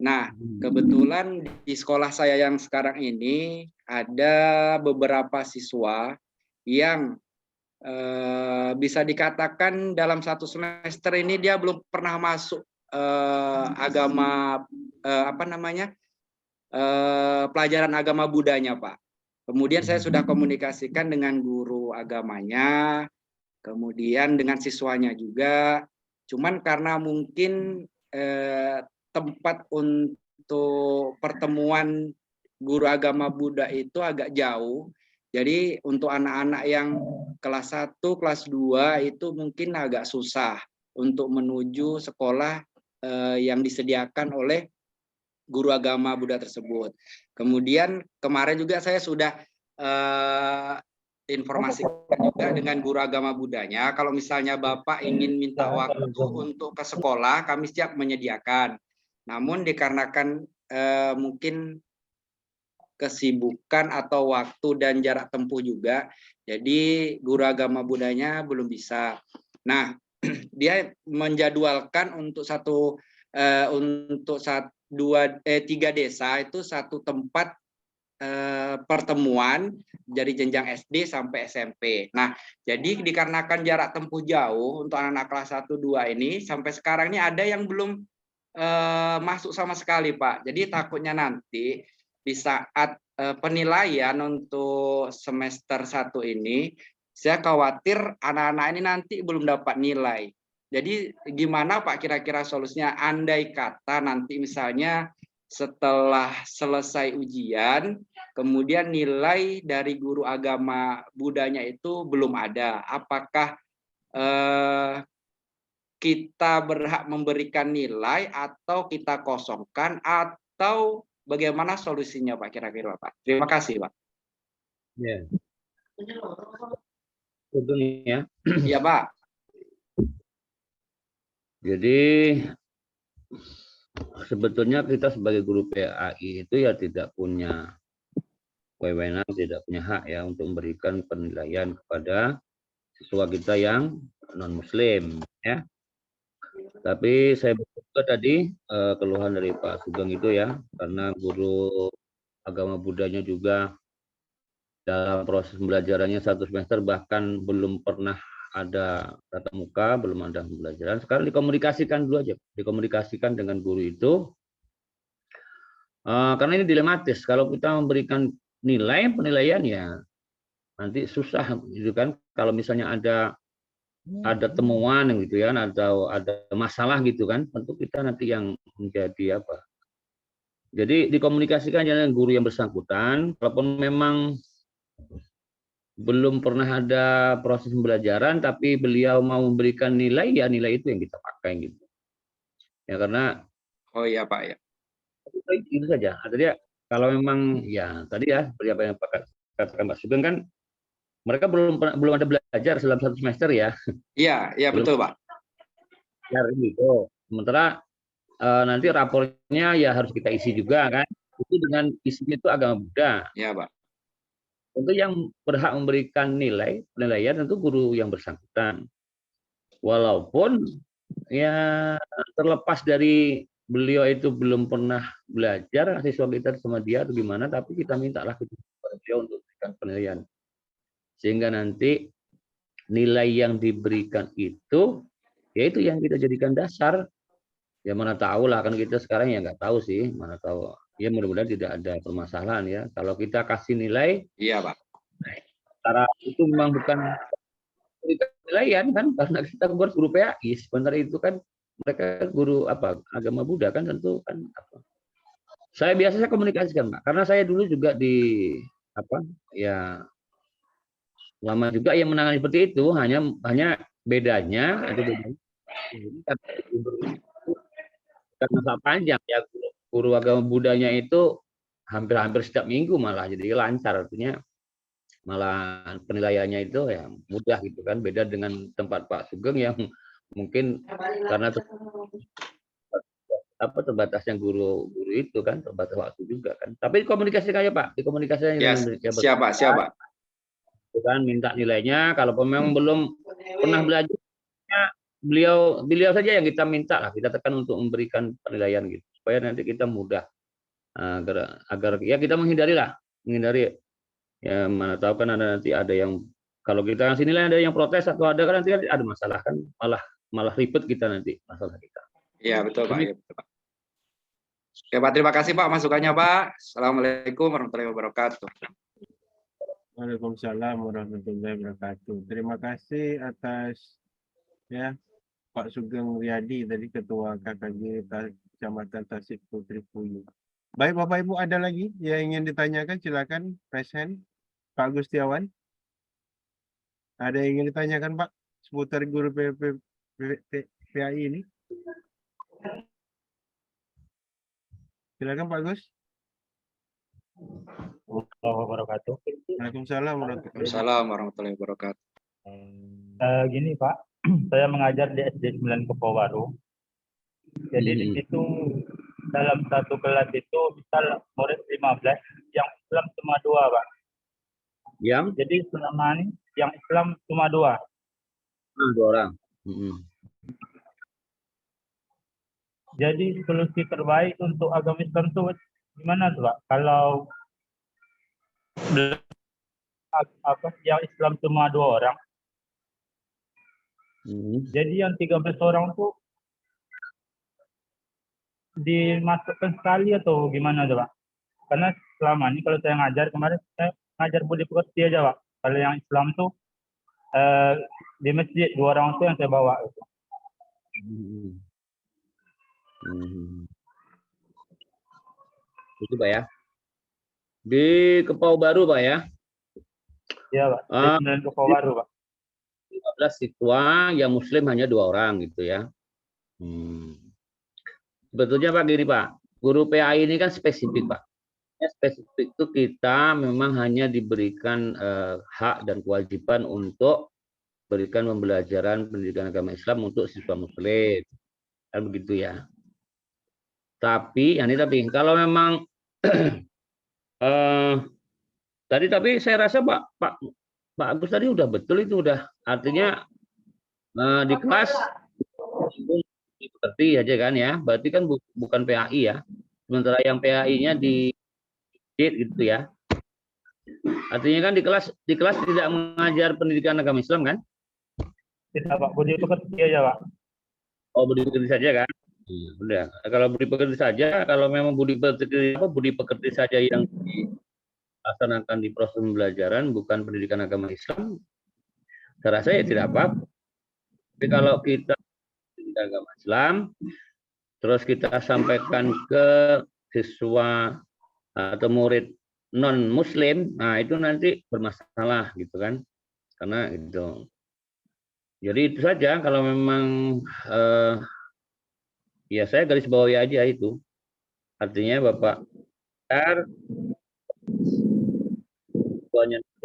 Nah, kebetulan di sekolah saya yang sekarang ini ada beberapa siswa yang bisa dikatakan dalam satu semester ini dia belum pernah masuk agama pelajaran agama Budanya, Pak. Kemudian saya sudah komunikasikan dengan guru agamanya, kemudian dengan siswanya juga. Cuman karena mungkin tempat untuk pertemuan guru agama Buddha itu agak jauh. Jadi untuk anak-anak yang kelas 1, kelas 2 itu mungkin agak susah untuk menuju sekolah yang disediakan oleh guru agama Buddha tersebut. Kemudian kemarin juga saya sudah informasikan juga dengan guru agama Buddhanya, kalau misalnya Bapak ingin minta waktu untuk ke sekolah, kami siap menyediakan. Namun dikarenakan mungkin kesibukan atau waktu dan jarak tempuh juga, jadi guru agama Buddhanya belum bisa. Nah, dia menjadwalkan untuk tiga desa itu satu tempat pertemuan dari jenjang SD sampai SMP. Nah, jadi dikarenakan jarak tempuh jauh untuk anak-anak kelas 1, 2 ini, sampai sekarang ini ada yang belum masuk sama sekali, Pak. Jadi takutnya nanti di saat penilaian untuk semester 1 ini, saya khawatir anak-anak ini nanti belum dapat nilai. Jadi gimana Pak kira-kira solusinya, andai kata nanti misalnya setelah selesai ujian, kemudian nilai dari guru agama Buddhanya itu belum ada. Apakah kita berhak memberikan nilai atau kita kosongkan, atau bagaimana solusinya Pak kira-kira Pak? Terima kasih Pak. ya. Tentunya. Iya Pak. Jadi sebetulnya kita sebagai guru PAI itu ya tidak punya wewenang, tidak punya hak ya untuk memberikan penilaian kepada siswa kita yang non Muslim ya. Tapi saya juga tadi keluhan dari Pak Sugeng itu ya, karena guru agama Buddhanya juga dalam proses pembelajarannya satu semester bahkan belum pernah ada tatap muka, belum ada pembelajaran. Sekarang dikomunikasikan dulu aja, dikomunikasikan dengan guru itu, karena ini dilematis. Kalau kita memberikan penilaian ya nanti susah gitu kan. Kalau misalnya ada temuan gitu ya, atau ada masalah gitu kan, tentu kita nanti yang menjadi apa. Jadi dikomunikasikan dengan guru yang bersangkutan, walaupun memang belum pernah ada proses pembelajaran, tapi beliau mau memberikan nilai, ya nilai itu yang kita pakai gitu. Ya karena Oh iya Pak ya. itu saja. Artinya kalau memang ya tadi ya seperti apa yang katakan Pak Sugeng kan, mereka belum ada belajar selama satu semester ya. Iya, iya betul Pak. Ya gitu. Sementara nanti rapornya ya harus kita isi juga kan. Itu dengan isinya itu agama Buddha. Iya Pak. Tentu yang berhak memberikan penilaian tentu guru yang bersangkutan. Walaupun ya terlepas dari beliau itu belum pernah belajar, siswa kita sama dia atau gimana, tapi kita mintalah kepada beliau untuk memberikan penilaian. Sehingga nanti nilai yang diberikan itu Ya itu yang kita jadikan dasar. Ya mana tahu lah, kan kita sekarang ya nggak tahu sih, mana tahu. Ya mudah-mudahan tidak ada permasalahan ya. Kalau kita kasih nilai, Iya, Pak. cara itu memang bukan penilaian kan, karena kita buat guru PAI. Sebenarnya itu kan mereka guru apa agama Buddha kan, tentu kan apa. Saya biasa komunikasikan, Pak, karena saya dulu juga di apa ya lama juga yang menangani seperti itu, hanya bedanya itu bedanya ini kan masa panjang ya, guru agama Budanya itu hampir setiap minggu malah, jadi lancar, artinya malah penilaiannya itu ya mudah gitu kan, beda dengan tempat Pak Sugeng yang mungkin karena terbatasnya guru itu kan, terbatas waktu juga kan. Tapi komunikasikan ya Pak, dikomunikasikan Ya, dengan siapa? kan, minta nilainya. Kalau memang belum pernah belajar, beliau saja yang kita minta lah, kita tekan untuk memberikan penilaian gitu, supaya nanti kita mudah agar ya kita menghindari ya, mana tahu kan nanti ada yang kalau kita ngasih nilai ada yang protes atau ada kan nanti ada masalah kan, malah ribet kita nanti masalah kita. Iya, betul Pak. Iya, betul, Pak. Oke, Pak, terima kasih Pak masukannya Pak. Assalamualaikum warahmatullahi wabarakatuh. Waalaikumsalam warahmatullahi wabarakatuh. Terima kasih atas ya Pak Sugeng Riyadi tadi, Ketua KKG Kecamatan Tasik Putri Puyuh. Baik Bapak Ibu, ada lagi yang ingin ditanyakan, silakan raise hand. Pak Gustiawan, ada yang ingin ditanyakan Pak seputar guru PAI ini? Silakan Pak Gus. Wabarakatuh. Waalaikumsalam Waalaikumsalam warahmatullahi wabarakatuh. Gini Pak, saya mengajar di SD 9 Kepowaru. Jadi di situ dalam satu kelas itu misal murid 15, yang Islam cuma 2 Pak. Jadi selama ini yang Islam cuma 2. 2 orang. Jadi solusi terbaik untuk agama Islam itu gimana tuh Pak? Kalau yang Islam cuma 2 orang, jadi yang 13 orang tuh dimasukkan sekali atau gimana tuh Pak? Karena selama ini kalau saya ngajar, kemarin saya ngajar budi pekerti aja Pak. Kalau yang Islam tuh di masjid 2 orang tuh yang saya bawa gitu. Itu Pak ya. Di Kepau Baru Pak ya. Iya Pak, di Kepau Baru Pak. 15 siswa yang Muslim hanya 2 orang gitu ya. Sebetulnya Pak gini Pak, guru PAI ini kan spesifik Pak. Spesifik itu kita memang hanya diberikan hak dan kewajiban untuk berikan pembelajaran pendidikan agama Islam untuk siswa Muslim, kan begitu ya. Tapi kalau memang tapi saya rasa Pak Agus tadi udah betul, itu udah artinya di kelas seperti aja kan ya, berarti kan bukan PAI ya. Sementara yang PAI-nya di gitu ya. Artinya kan di kelas tidak mengajar pendidikan agama Islam kan? Tidak Pak, budi pekerti aja Pak. Oh, budi pekerti saja kan? Udah. Kalau budi pekerti saja, kalau memang budi pekerti saja yang dilaksanakan di proses pembelajaran bukan pendidikan agama Islam, saya rasa ya tidak apa-apa. Tapi kalau kita pendidikan agama Islam, terus kita sampaikan ke siswa atau murid non Muslim, nah itu nanti bermasalah gitu kan, karena itu. Jadi itu saja. Kalau memang ya saya garis bawahi aja itu. Artinya Bapak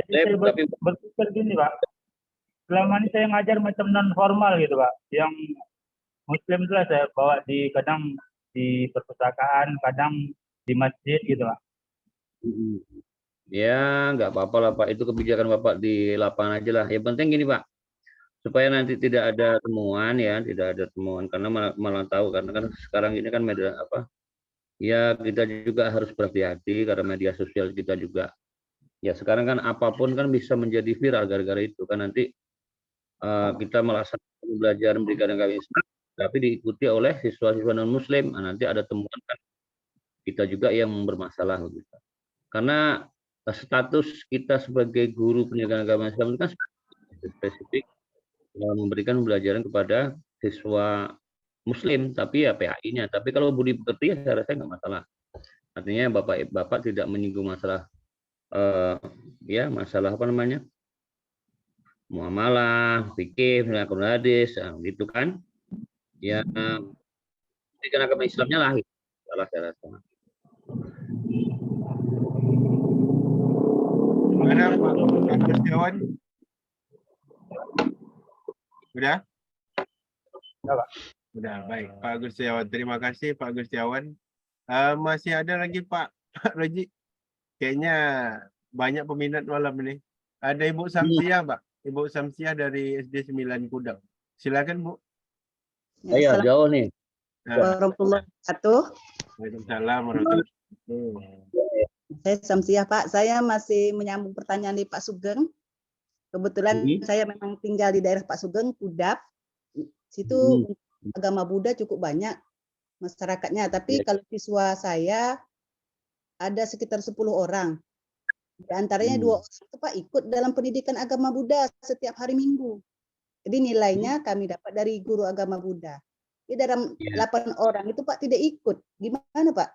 tapi berpikir gini Pak, selama ini saya ngajar macam non formal gitu Pak, yang Muslim itu saya bawa kadang di perpustakaan, kadang di masjid gitu Pak. Ya nggak apa-apa lah Pak, itu kebijakan Bapak di lapangan aja lah. Yang penting gini Pak, supaya nanti tidak ada temuan ya, karena malah tahu, karena kan sekarang ini kan media ya kita juga harus berhati-hati karena media sosial kita juga ya sekarang kan apapun kan bisa menjadi viral gara-gara itu kan, nanti kita melaksanakan belajar pendidikan agama Islam, tapi diikuti oleh siswa-siswa non-Muslim. Nah, nanti ada temuan kan kita juga yang bermasalah gitu. Karena status kita sebagai guru pendidikan agama Islam itu kan spesifik memberikan pembelajaran kepada siswa Muslim, tapi ya PAI-nya. Tapi kalau budi pekerti ya saya rasa nggak masalah. Artinya bapak tidak menyinggung masalah ya masalah apa namanya muamalah, fikih, Quran hadis, gitu kan? Ya, pendidikan agama Islamnya lah, salah saya rasa. Gimana Pak Gustiawan? Udah? Udah, Pak. Udah, baik. Pak Gustiawan, terima kasih Pak Gustiawan. Masih ada lagi Pak Roji? Kayaknya banyak peminat malam ini. Ada Ibu Samsiah, Pak. Ibu Samsiah dari SD 9 Kudang. Silakan, Bu. Iya, jauh nih. Warahmatullahi wabarakatuh. Waalaikumsalam warahmatullahi wabarakatuh. Saya Samsiah, Pak. Saya masih menyambung pertanyaan di Pak Sugeng. Kebetulan saya memang tinggal di daerah Pak Sugeng, Kudap. Situ agama Buddha cukup banyak masyarakatnya. Tapi kalau siswa saya ada sekitar 10 orang. Di antaranya 2 orang itu Pak ikut dalam pendidikan agama Buddha setiap hari Minggu. Jadi nilainya kami dapat dari guru agama Buddha. Di dalam 8 orang itu Pak tidak ikut. Gimana Pak?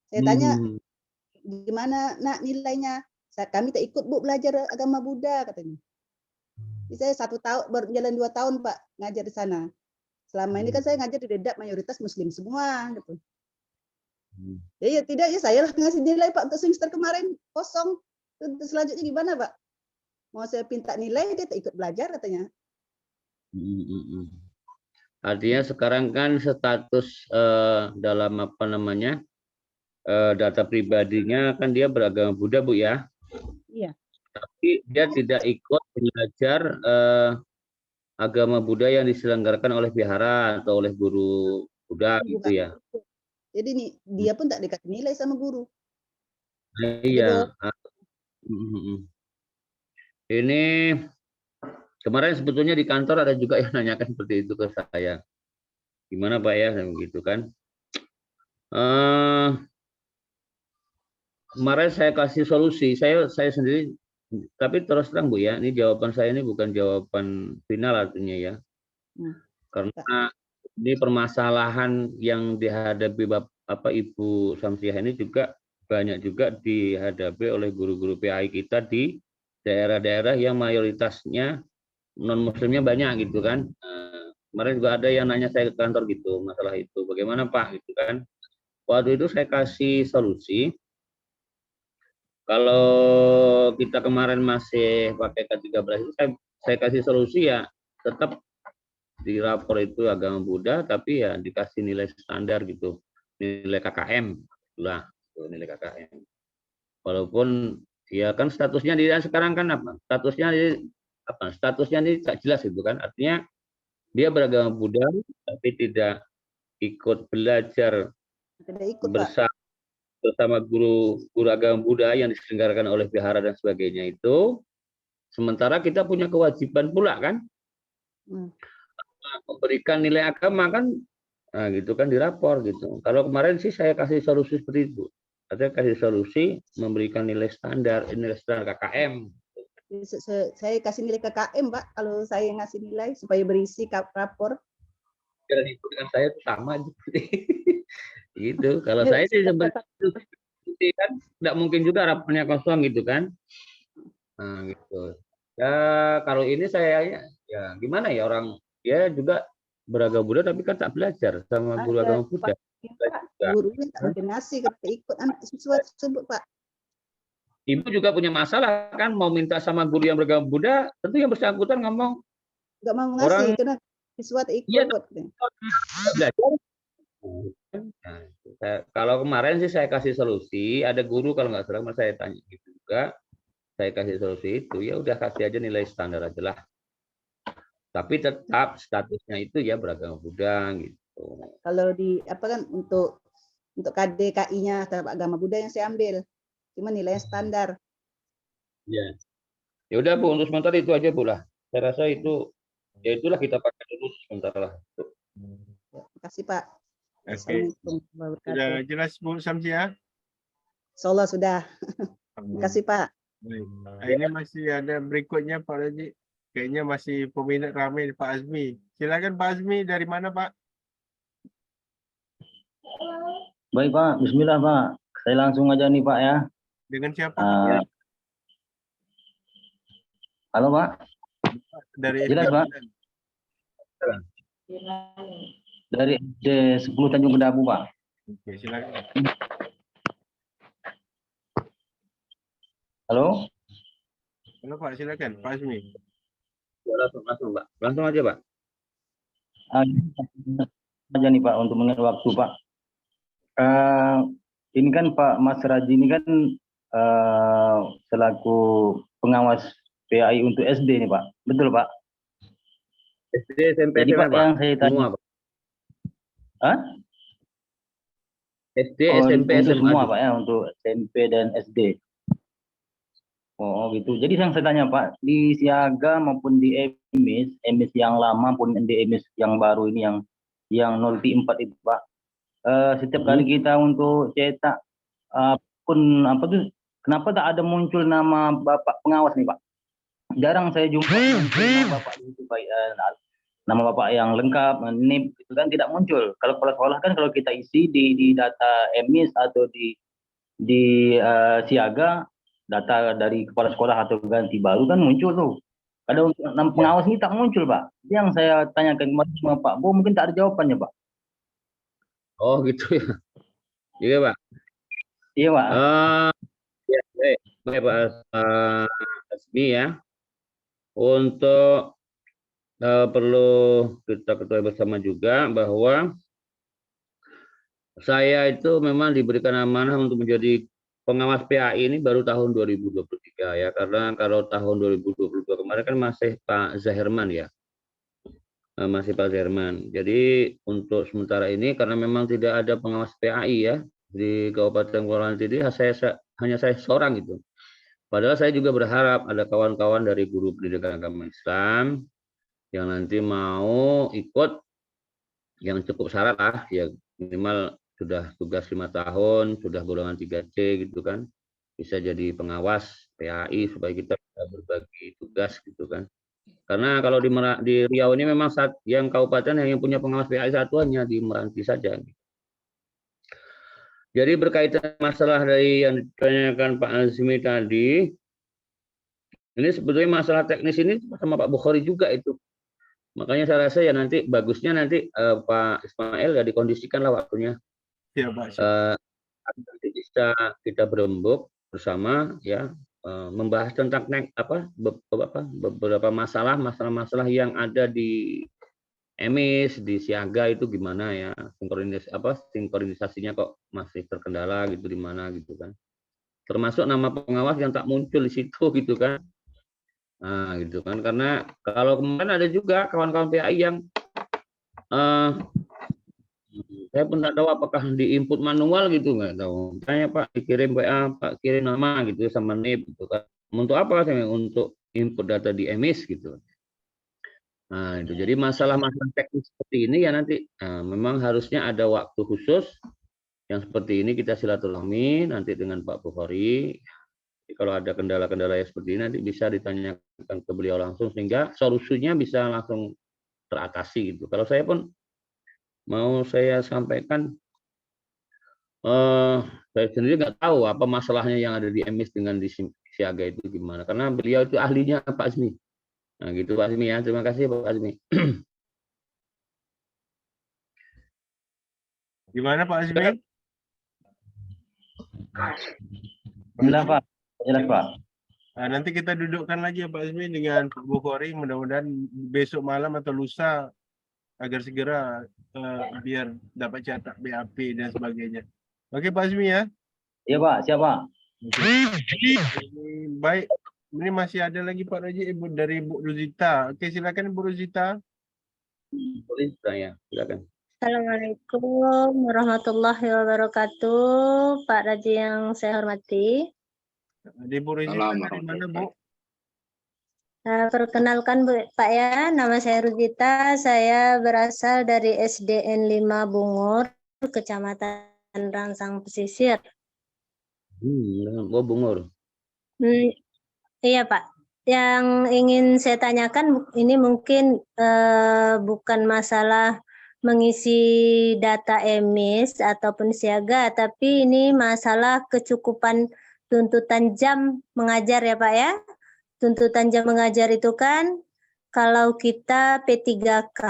Saya tanya, gimana nak nilainya? Kami tak ikut Bu belajar agama Buddha katanya. Jadi saya 1 tahun, berjalan 2 tahun Pak ngajar di sana. Selama ini kan saya ngajar di Dedap mayoritas Muslim semua gitu. Ya tidak ya saya lah ngasih nilai Pak untuk semester kemarin kosong. Terus selanjutnya gimana Pak? Mau saya minta nilai dia tak ikut belajar katanya. Artinya sekarang kan status dalam apa namanya data pribadinya kan dia beragama Buddha Bu ya. Iya. Tapi dia tidak ikut belajar agama Buddha yang diselenggarakan oleh vihara atau oleh guru Buddha gitu ya. Jadi nih dia pun tak dikasih nilai sama guru. Iya. Ini kemarin sebetulnya di kantor ada juga yang nanyakan seperti itu ke saya. Gimana Pak ya, begitu kan? Kemarin saya kasih solusi, saya sendiri, tapi terus terang Bu ya, ini jawaban saya ini bukan jawaban final artinya ya. Karena ini permasalahan yang dihadapi Bapak Ibu Samsiah ini juga banyak juga dihadapi oleh guru-guru PAI kita di daerah-daerah yang mayoritasnya non-muslimnya banyak gitu kan. Kemarin juga ada yang nanya saya ke kantor gitu masalah itu. Bagaimana Pak gitu kan. Waktu itu saya kasih solusi. Kalau kita kemarin masih pakai K13 itu saya kasih solusi ya tetap di rapor itu agama Buddha tapi ya dikasih nilai standar gitu. Nilai KKM lah, nilai KKM. Walaupun ya kan statusnya dia sekarang kan apa? Statusnya ini tak jelas itu kan. Artinya dia beragama Buddha tapi tidak ikut belajar bersama guru agama Buddha yang diselenggarakan oleh vihara dan sebagainya itu. Sementara kita punya kewajiban pula kan memberikan nilai agama kan, nah gitu kan di rapor gitu. Kalau kemarin sih saya kasih solusi seperti itu. Saya kasih solusi memberikan nilai standar KKM. Saya kasih nilai KKM Pak kalau saya ngasih nilai supaya berisi rapor. Dan itu dengan saya itu sama gitu. Kalau saya sih sebenarnya kan tidak mungkin juga rapornya kosong gitu kan. Nah gitu. Ya kalau ini saya ya gimana ya orang dia juga beragama Buddha tapi kan tak belajar sama guru agama Buddha. Gurunya tak koordinasi kalau ikut anak siswa tersebut Pak. Ibu juga punya masalah kan mau minta sama guru yang beragama Buddha, tentu yang bersangkutan ngomong nggak mau ngasih karena siswa tak ikut. Belajar. Nah, kalau kemarin sih saya kasih solusi, ada guru kalau nggak salah saya tanya gitu juga, saya kasih solusi itu ya udah kasih aja nilai standar aja lah. Tapi tetap statusnya itu ya beragama Buddha gitu. Kalau di apa kan untuk KDKI-nya terhadap agama Buddha yang saya ambil, cuma nilainya standar. Ya. Ya udah Bu, untuk sementara itu aja Bu lah. Saya rasa itu Ya itulah kita pakai dulu sebentar lah. Terima kasih Pak. Oke. Assalamualaikum warahmatullahi Sudah wabarakatuh. jelas Bu Samsia? Insyaallah sudah. Terima kasih Pak. Baik. Ini masih ada berikutnya Pak Haji. Kayaknya masih peminat ramai Pak Azmi. Silakan Pak Azmi, dari mana Pak? Baik Pak, Bismillah Pak. Saya langsung aja nih Pak ya. Dengan siapa Pak? Halo Pak, Dari jelas Pak. Dari SD 10 Tanjung Kedabu Pak. Oke, silakan. Halo. Halo Pak, silakan Pak Azmi. Langsung Pak. Langsung aja Pak. Aja nih Pak untuk mengenai waktu Pak. Ini kan Pak Mas Raji ini kan selaku pengawas PAI untuk SD nih Pak. Betul Pak? SD, SMP, Jadi SMA, Pak yang saya tanya. Semua, Pak. Hah? SD, Oh, SMP, untuk SMA. semua Pak ya, untuk SMP dan SD. Oh gitu. Jadi yang saya tanya Pak, di Siaga maupun di emis yang lama maupun di emis yang baru ini yang 0T4 itu Pak. Setiap kali kita untuk cetak pun apa tuh, kenapa tak ada muncul nama Bapak pengawas nih Pak? Jarang saya jumpa muncul nama Bapak itu Pak. Nama Bapak yang lengkap, NIP itu kan tidak muncul. Kalau kepala sekolah kan kalau kita isi di data emis atau di Siaga, data dari kepala sekolah atau ganti baru kan muncul tuh. Ada untuk nama pengawas ini tak muncul Pak. Yang saya tanyakan kemarin sama Pak Bo mungkin tak ada jawabannya Pak. Oh gitu ya. Iya Pak. Iya Pak. Ya, baik Pak Asmi ya. Untuk perlu kita ketahui bersama juga bahwa saya itu memang diberikan amanah untuk menjadi pengawas PAI ini baru tahun 2023 ya, karena kalau tahun 2022 kemarin kan masih Pak Zahirman ya, masih Pak Zahirman. Jadi untuk sementara ini karena memang tidak ada pengawas PAI ya di Kabupaten Kepulauan Seribu, hanya saya seorang gitu. Padahal saya juga berharap ada kawan-kawan dari guru pendidikan agama Islam yang nanti mau ikut, yang cukup syarat lah ya, minimal sudah tugas 5 tahun, sudah golongan 3C gitu kan, bisa jadi pengawas PAI supaya kita bisa berbagi tugas gitu kan. Karena kalau di Riau ini memang yang kabupaten yang punya pengawas PAI satu hanya di Meranti saja. Jadi berkaitan masalah dari yang ditanyakan Pak Azmi tadi, ini sebetulnya masalah teknis ini sama Pak Bukhari juga itu. Makanya saya rasa ya nanti bagusnya nanti Pak Ismail ya dikondisikan lah waktunya. Ya, Pak. Nanti bisa kita berembuk bersama ya, membahas tentang beberapa masalah yang ada di emis, di Siaga itu gimana ya, sinkronisasinya kok masih terkendala gitu di mana gitu kan. Termasuk nama pengawas yang tak muncul di situ gitu kan. Nah, gitu kan, karena kalau kemarin ada juga kawan-kawan PAI yang saya pun tidak tahu apakah di input manual gitu, nggak tahu. Tanya Pak dikirim WA, Pak kirim nama gitu sama NIP gitu kan. Untuk apa? Untuk input data di emis gitu. Nah itu jadi masalah-masalah teknis seperti ini ya nanti memang harusnya ada waktu khusus yang seperti ini kita silaturahmi nanti dengan Pak Bukhari. Kalau ada kendala-kendala yang seperti ini nanti bisa ditanyakan ke beliau langsung sehingga solusinya bisa langsung teratasi gitu. Kalau saya pun mau saya sampaikan, saya sendiri nggak tahu apa masalahnya yang ada di emis dengan di Siaga itu gimana, karena beliau itu ahlinya Pak Azmi. Nah gitu Pak Azmi ya, terima kasih Pak Azmi. Gimana Pak Azmi? Jelas Pak, jelas Pak. Nanti kita dudukkan lagi ya Pak Azmi dengan Pak Bukhari, mudah-mudahan besok malam atau lusa agar segera biar dapat cetak BAP dan sebagainya. Oke Pak Azmi ya. Iya Pak, siapa? Baik, ini masih ada lagi Pak Raji, Ibu dari Bu Ruzita. Oke, silakan Ibu Ruzita. Boleh saya, silakan. Assalamualaikum warahmatullahi wabarakatuh, Pak Raji yang saya hormati. Ibu Ruzita dari mana Bu? Perkenalkan Pak ya, nama saya Ruzita, saya berasal dari SDN 5 Bungur, Kecamatan Rangsang Pesisir. Bungur. Iya Pak, yang ingin saya tanyakan ini mungkin bukan masalah mengisi data emis ataupun siaga, tapi ini masalah kecukupan tuntutan jam mengajar ya Pak ya. Tuntutan jam mengajar itu kan kalau kita P3K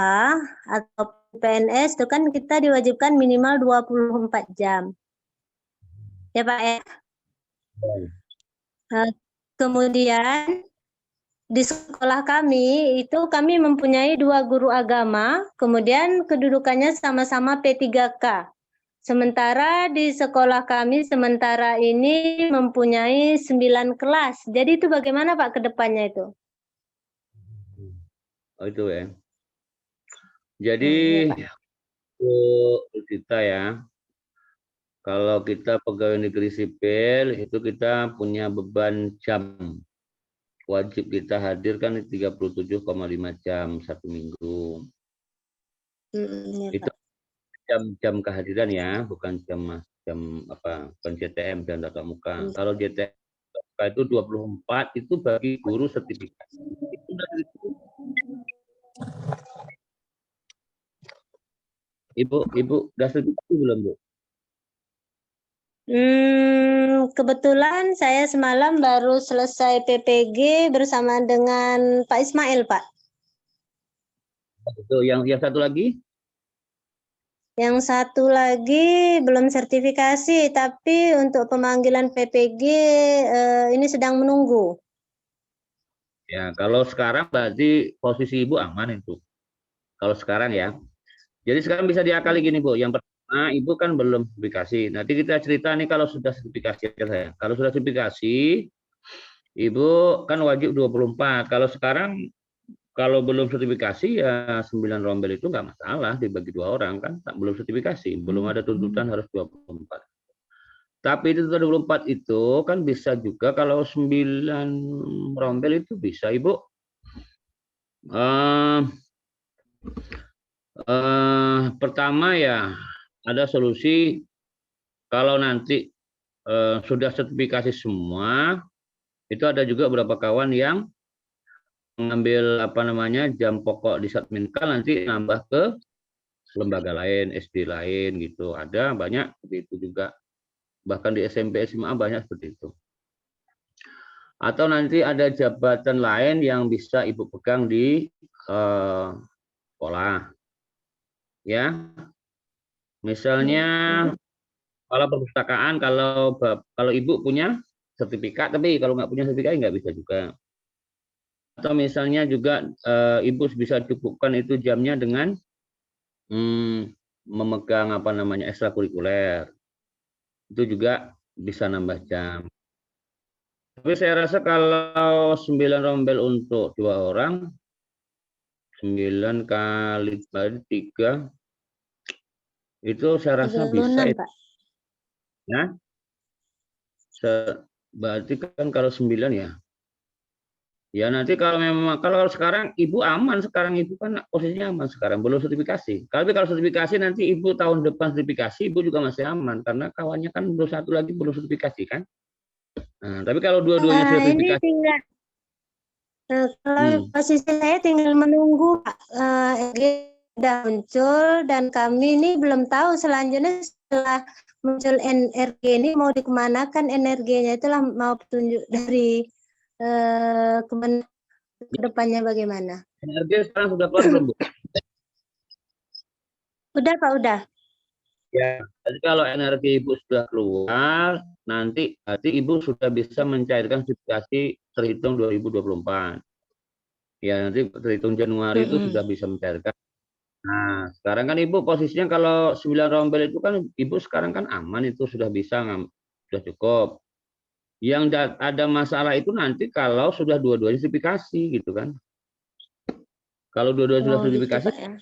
atau PNS itu kan kita diwajibkan minimal 24 jam. Ya Pak ya. Kemudian di sekolah kami itu kami mempunyai 2 guru agama, kemudian kedudukannya sama-sama P3K. Sementara di sekolah kami sementara ini mempunyai 9 kelas. Jadi itu bagaimana Pak ke depannya itu? Oh itu ya. Jadi untuk kita ya, kalau kita pegawai negeri sipil itu kita punya beban jam. Wajib kita hadir kan 37,5 jam 1 minggu. Itu jam-jam kehadiran ya, bukan jam apa, bukan JTM dan tatap muka. Kalau JTM itu 24 itu bagi guru sertifikasi. Ibu udah sertifikasi belum, Bu? Kebetulan saya semalam baru selesai PPG bersama dengan Pak Ismail, Pak. Itu yang satu lagi? Yang satu lagi belum sertifikasi, tapi untuk pemanggilan PPG ini sedang menunggu. Ya, kalau sekarang berarti posisi Ibu aman itu. Kalau sekarang ya. Jadi sekarang bisa diakali gini, Bu. Yang pertama, Ibu kan belum sertifikasi. Nanti kita cerita nih kalau sudah sertifikasi ya saya. Kalau sudah sertifikasi, Ibu kan wajib 24. Kalau sekarang kalau belum sertifikasi ya 9 rombel itu nggak masalah dibagi 2 orang kan, belum sertifikasi, belum ada tuntutan harus 24. Tapi itu 24 itu kan bisa juga kalau 9 rombel itu bisa Ibu. Pertama ya ada solusi kalau nanti sudah sertifikasi semua, itu ada juga beberapa kawan yang mengambil jam pokok di Satminkal nanti nambah ke lembaga lain, SD lain gitu. Ada banyak seperti itu juga. Bahkan di SMP SMA banyak seperti itu. Atau nanti ada jabatan lain yang bisa Ibu pegang di sekolah. Ya. Misalnya kalau perpustakaan, kalau Ibu punya sertifikat, tapi kalau nggak punya sertifikat nggak bisa juga. Atau misalnya juga Ibu bisa cukupkan itu jamnya dengan memegang ekstrakurikuler. Itu juga bisa nambah jam. Tapi saya rasa kalau 9 rombel untuk 2 orang, 9 kali 3, itu saya rasa bisa. Ya. Berarti kan kalau 9 ya. Ya nanti kalau sekarang Ibu aman, sekarang Ibu kan posisinya aman sekarang, belum sertifikasi. Tapi kalau sertifikasi nanti Ibu tahun depan sertifikasi, Ibu juga masih aman karena kawannya kan belum satu lagi belum sertifikasi kan. Nah, tapi kalau dua-duanya sudah sertifikasi. Ini tinggal, kalau posisi saya tinggal menunggu ERG sudah muncul dan kami ini belum tahu selanjutnya setelah muncul NRG ini mau dikemanakan energinya, itulah mau petunjuk dari ke depannya bagaimana? NRG sekarang sudah keluar belum, Bu? Udah Pak, udah. Ya, jadi kalau NRG Ibu sudah keluar, nanti Ibu sudah bisa mencairkan sertifikasi terhitung 2024. Ya, nanti terhitung Januari itu sudah bisa mencairkan. Nah, sekarang kan Ibu posisinya kalau 9 rombel itu kan Ibu sekarang kan aman, itu sudah bisa, sudah cukup. Yang ada masalah itu nanti kalau sudah dua-duanya sertifikasi gitu kan. Kalau dua-duanya sudah sertifikasi, gitu, ya.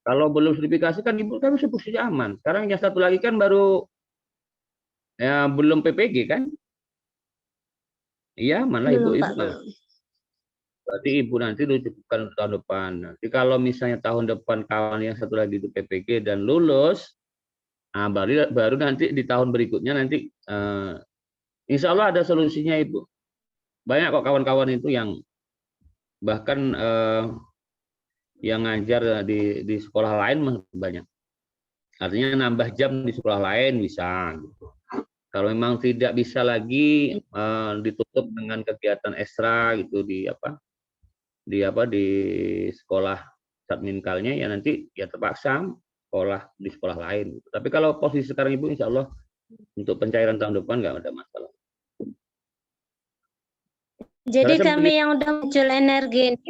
Kalau belum sertifikasi kan Ibu kan posisinya aman. Sekarang yang satu lagi kan baru ya belum PPG kan? Iya, mana Ibu Berarti Ibu nanti rujukan tahun depan. Nanti kalau misalnya tahun depan kawan yang satu lagi itu PPG dan lulus, nah baru nanti di tahun berikutnya nanti insya Allah ada solusinya Ibu. Banyak kok kawan-kawan itu yang bahkan yang ngajar di sekolah lain banyak. Artinya nambah jam di sekolah lain bisa. Gitu. Kalau memang tidak bisa lagi ditutup dengan kegiatan ekstra gitu di sekolah satminkalnya ya nanti ya terpaksa di sekolah lain. Tapi kalau posisi sekarang Ibu insya Allah untuk pencairan tahun depan nggak ada masalah. Jadi kami yang udah muncul energi ini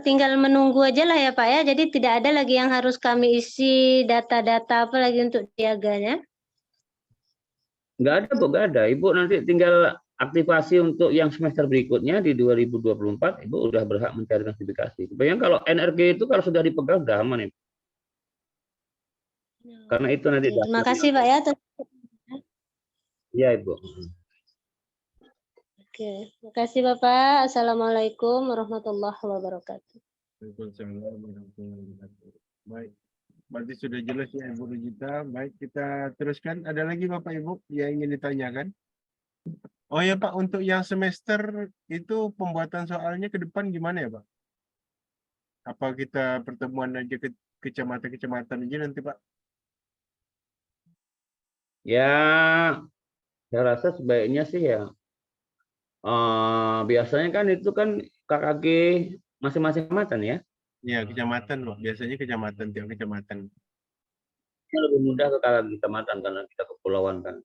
tinggal menunggu aja lah ya Pak ya. Jadi tidak ada lagi yang harus kami isi data-data apa lagi untuk siaganya. Nggak ada Bu, nggak ada. Ibu nanti tinggal aktivasi untuk yang semester berikutnya di 2024 Ibu udah berhak mencari notifikasi. Bayang kalau NRG itu kalau sudah dipegang udah aman Ibu. Karena itu nanti. Terima kasih Pak ya. Iya Ibu. Oke, terima kasih Bapak. Assalamualaikum warahmatullahi wabarakatuh. Waalaikumsalam warahmatullahi wabarakatuh. Baik, berarti sudah jelas ya Ibu Rujita. Baik, kita teruskan. Ada lagi Bapak Ibu yang ingin ditanyakan? Oh ya Pak, untuk yang semester itu pembuatan soalnya ke depan gimana ya Pak? Apa kita pertemuan aja ke kecamatan-kecamatan aja nanti Pak? Ya, saya rasa sebaiknya sih ya. Biasanya kan itu kan KKG masing-masing kecamatan ya? Iya, kecamatan Pak. Biasanya kecamatan, tiap kecamatan. Lebih mudah ke KKG kecamatan karena kita kepulauan kan.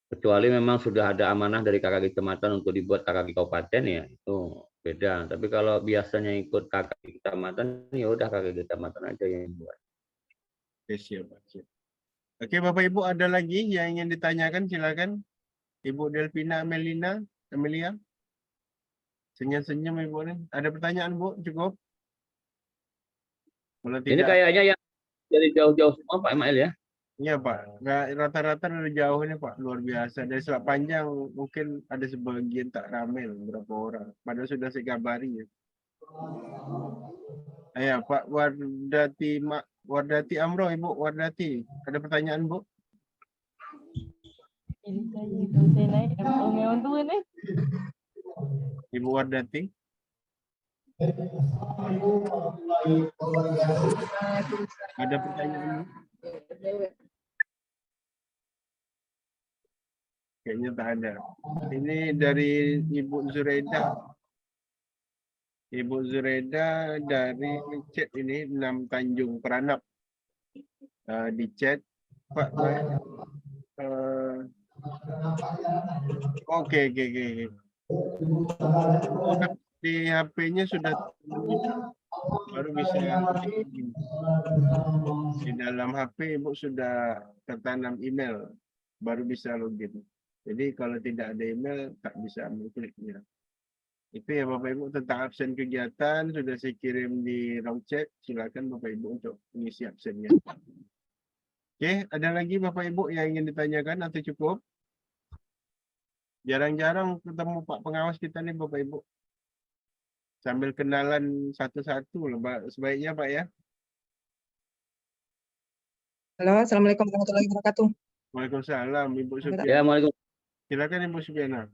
Kecuali memang sudah ada amanah dari KKG kecamatan untuk dibuat KKG kabupaten ya itu beda. Tapi kalau biasanya ikut KKG kecamatan ya udah KKG kecamatan aja yang buat. Oke, siap Pak. Siap. Oke Bapak Ibu, ada lagi yang ingin ditanyakan? Silakan. Ibu Delvina Amelia. Senyum-senyum Ibu nih. Ada pertanyaan Bu? Cukup? Kalau tidak, ini kayaknya yang dari jauh-jauh semua Pak Email ya? Iya Pak, rata-rata dari jauh ini Pak, luar biasa. Dari Selat Panjang mungkin ada sebagian tak ramai beberapa orang. Padahal sudah saya kabari ya. Ayo Pak Wardati Amro, Ibu Wardati. Ada pertanyaan Bu? Ibu Wardati. Ada pertanyaan Bu? Kayaknya tak ada. Ini dari Ibu Zureda. Ibu Zureda dari chat ini 6 Tanjung Peranap. Di chat Pak. Oke. Di HP-nya sudah baru bisa di dalam HP Ibu sudah tertanam email baru bisa login. Jadi kalau tidak ada email tak bisa mengkliknya. Itu ya Bapak Ibu tentang absen kegiatan sudah saya kirim di round chat. Silakan Bapak Ibu untuk mengisi absennya. Oke, ada lagi Bapak Ibu yang ingin ditanyakan atau cukup? Jarang-jarang ketemu Pak pengawas kita nih Bapak Ibu. Sambil kenalan satu-satu sebaiknya Pak ya. Halo, Assalamualaikum warahmatullahi wabarakatuh. Waalaikumsalam Ibu Supiana. Ya, Waalaikumsalam. Silakan Ibu Supiana.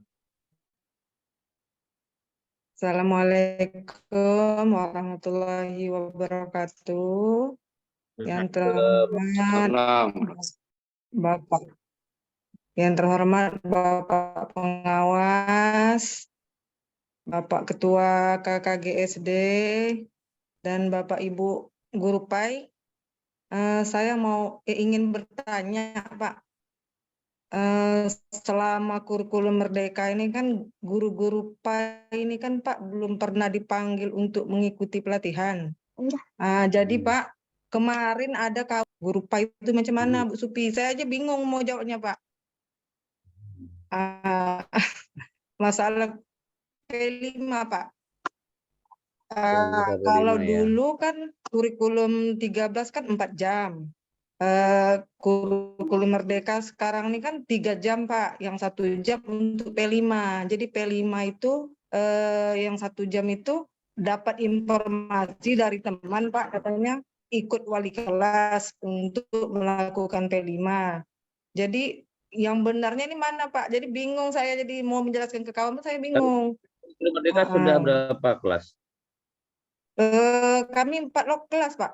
Assalamualaikum warahmatullahi wabarakatuh. Yang terhormat Bapak pengawas, Bapak Ketua KKGSD, dan Bapak Ibu Guru PAI. Saya ingin bertanya Pak. Selama kurikulum Merdeka ini kan guru-guru PAI ini kan Pak belum pernah dipanggil untuk mengikuti pelatihan. Jadi Pak, kemarin ada guru PAI itu macam mana Bu Supi? Saya aja bingung mau jawabnya Pak. Masalah P5 Pak. Kalau dulu kan kurikulum 13 kan 4 jam. Kurikulum Merdeka sekarang ini kan 3 jam Pak, yang 1 jam untuk P5. Jadi P5 itu yang 1 jam itu dapat informasi dari teman Pak, katanya ikut wali kelas untuk melakukan P5. Jadi yang benarnya ini mana Pak? Jadi bingung saya, jadi mau menjelaskan ke kawan saya bingung. Merdeka sudah berapa kelas? Kami 4 kelas Pak.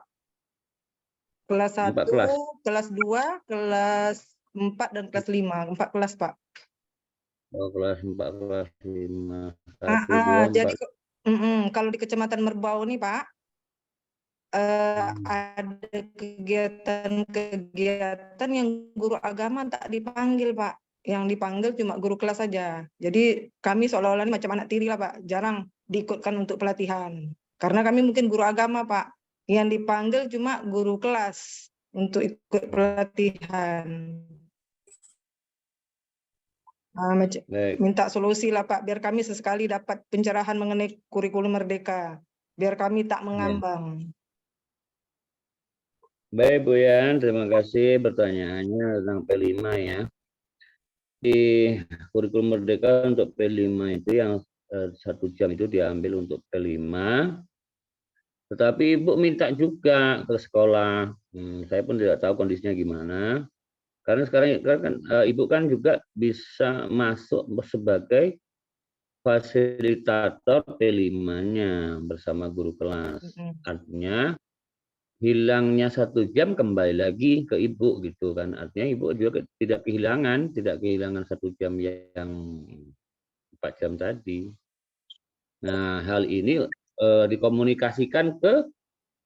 Kelas 1, kelas. kelas 2, kelas 4 dan kelas 5. 4 kelas Pak. Oh, kelas 4, kelas 5. 1, 2, 4. Jadi kalau di Kecamatan Merbau nih Pak, ada kegiatan-kegiatan yang guru agama tak dipanggil Pak. Yang dipanggil cuma guru kelas saja. Jadi kami seolah-olah macam anak tiri lah Pak, jarang diikutkan untuk pelatihan. Karena kami mungkin guru agama Pak, yang dipanggil cuma guru kelas untuk ikut pelatihan. Minta solusi lah Pak, biar kami sesekali dapat pencerahan mengenai kurikulum merdeka, biar kami tak mengambang. Baik Bu Yan, terima kasih pertanyaannya tentang P5 ya. Di kurikulum merdeka untuk P5 itu yang 1 jam itu diambil untuk P5. Tetapi Ibu minta juga ke sekolah. Saya pun tidak tahu kondisinya gimana. Karena sekarang kan Ibu kan juga bisa masuk sebagai fasilitator P5-nya bersama guru kelas. Artinya hilangnya 1 jam kembali lagi ke Ibu gitu kan. Artinya Ibu juga tidak kehilangan 1 jam yang 4 jam tadi. Nah, hal ini dikomunikasikan ke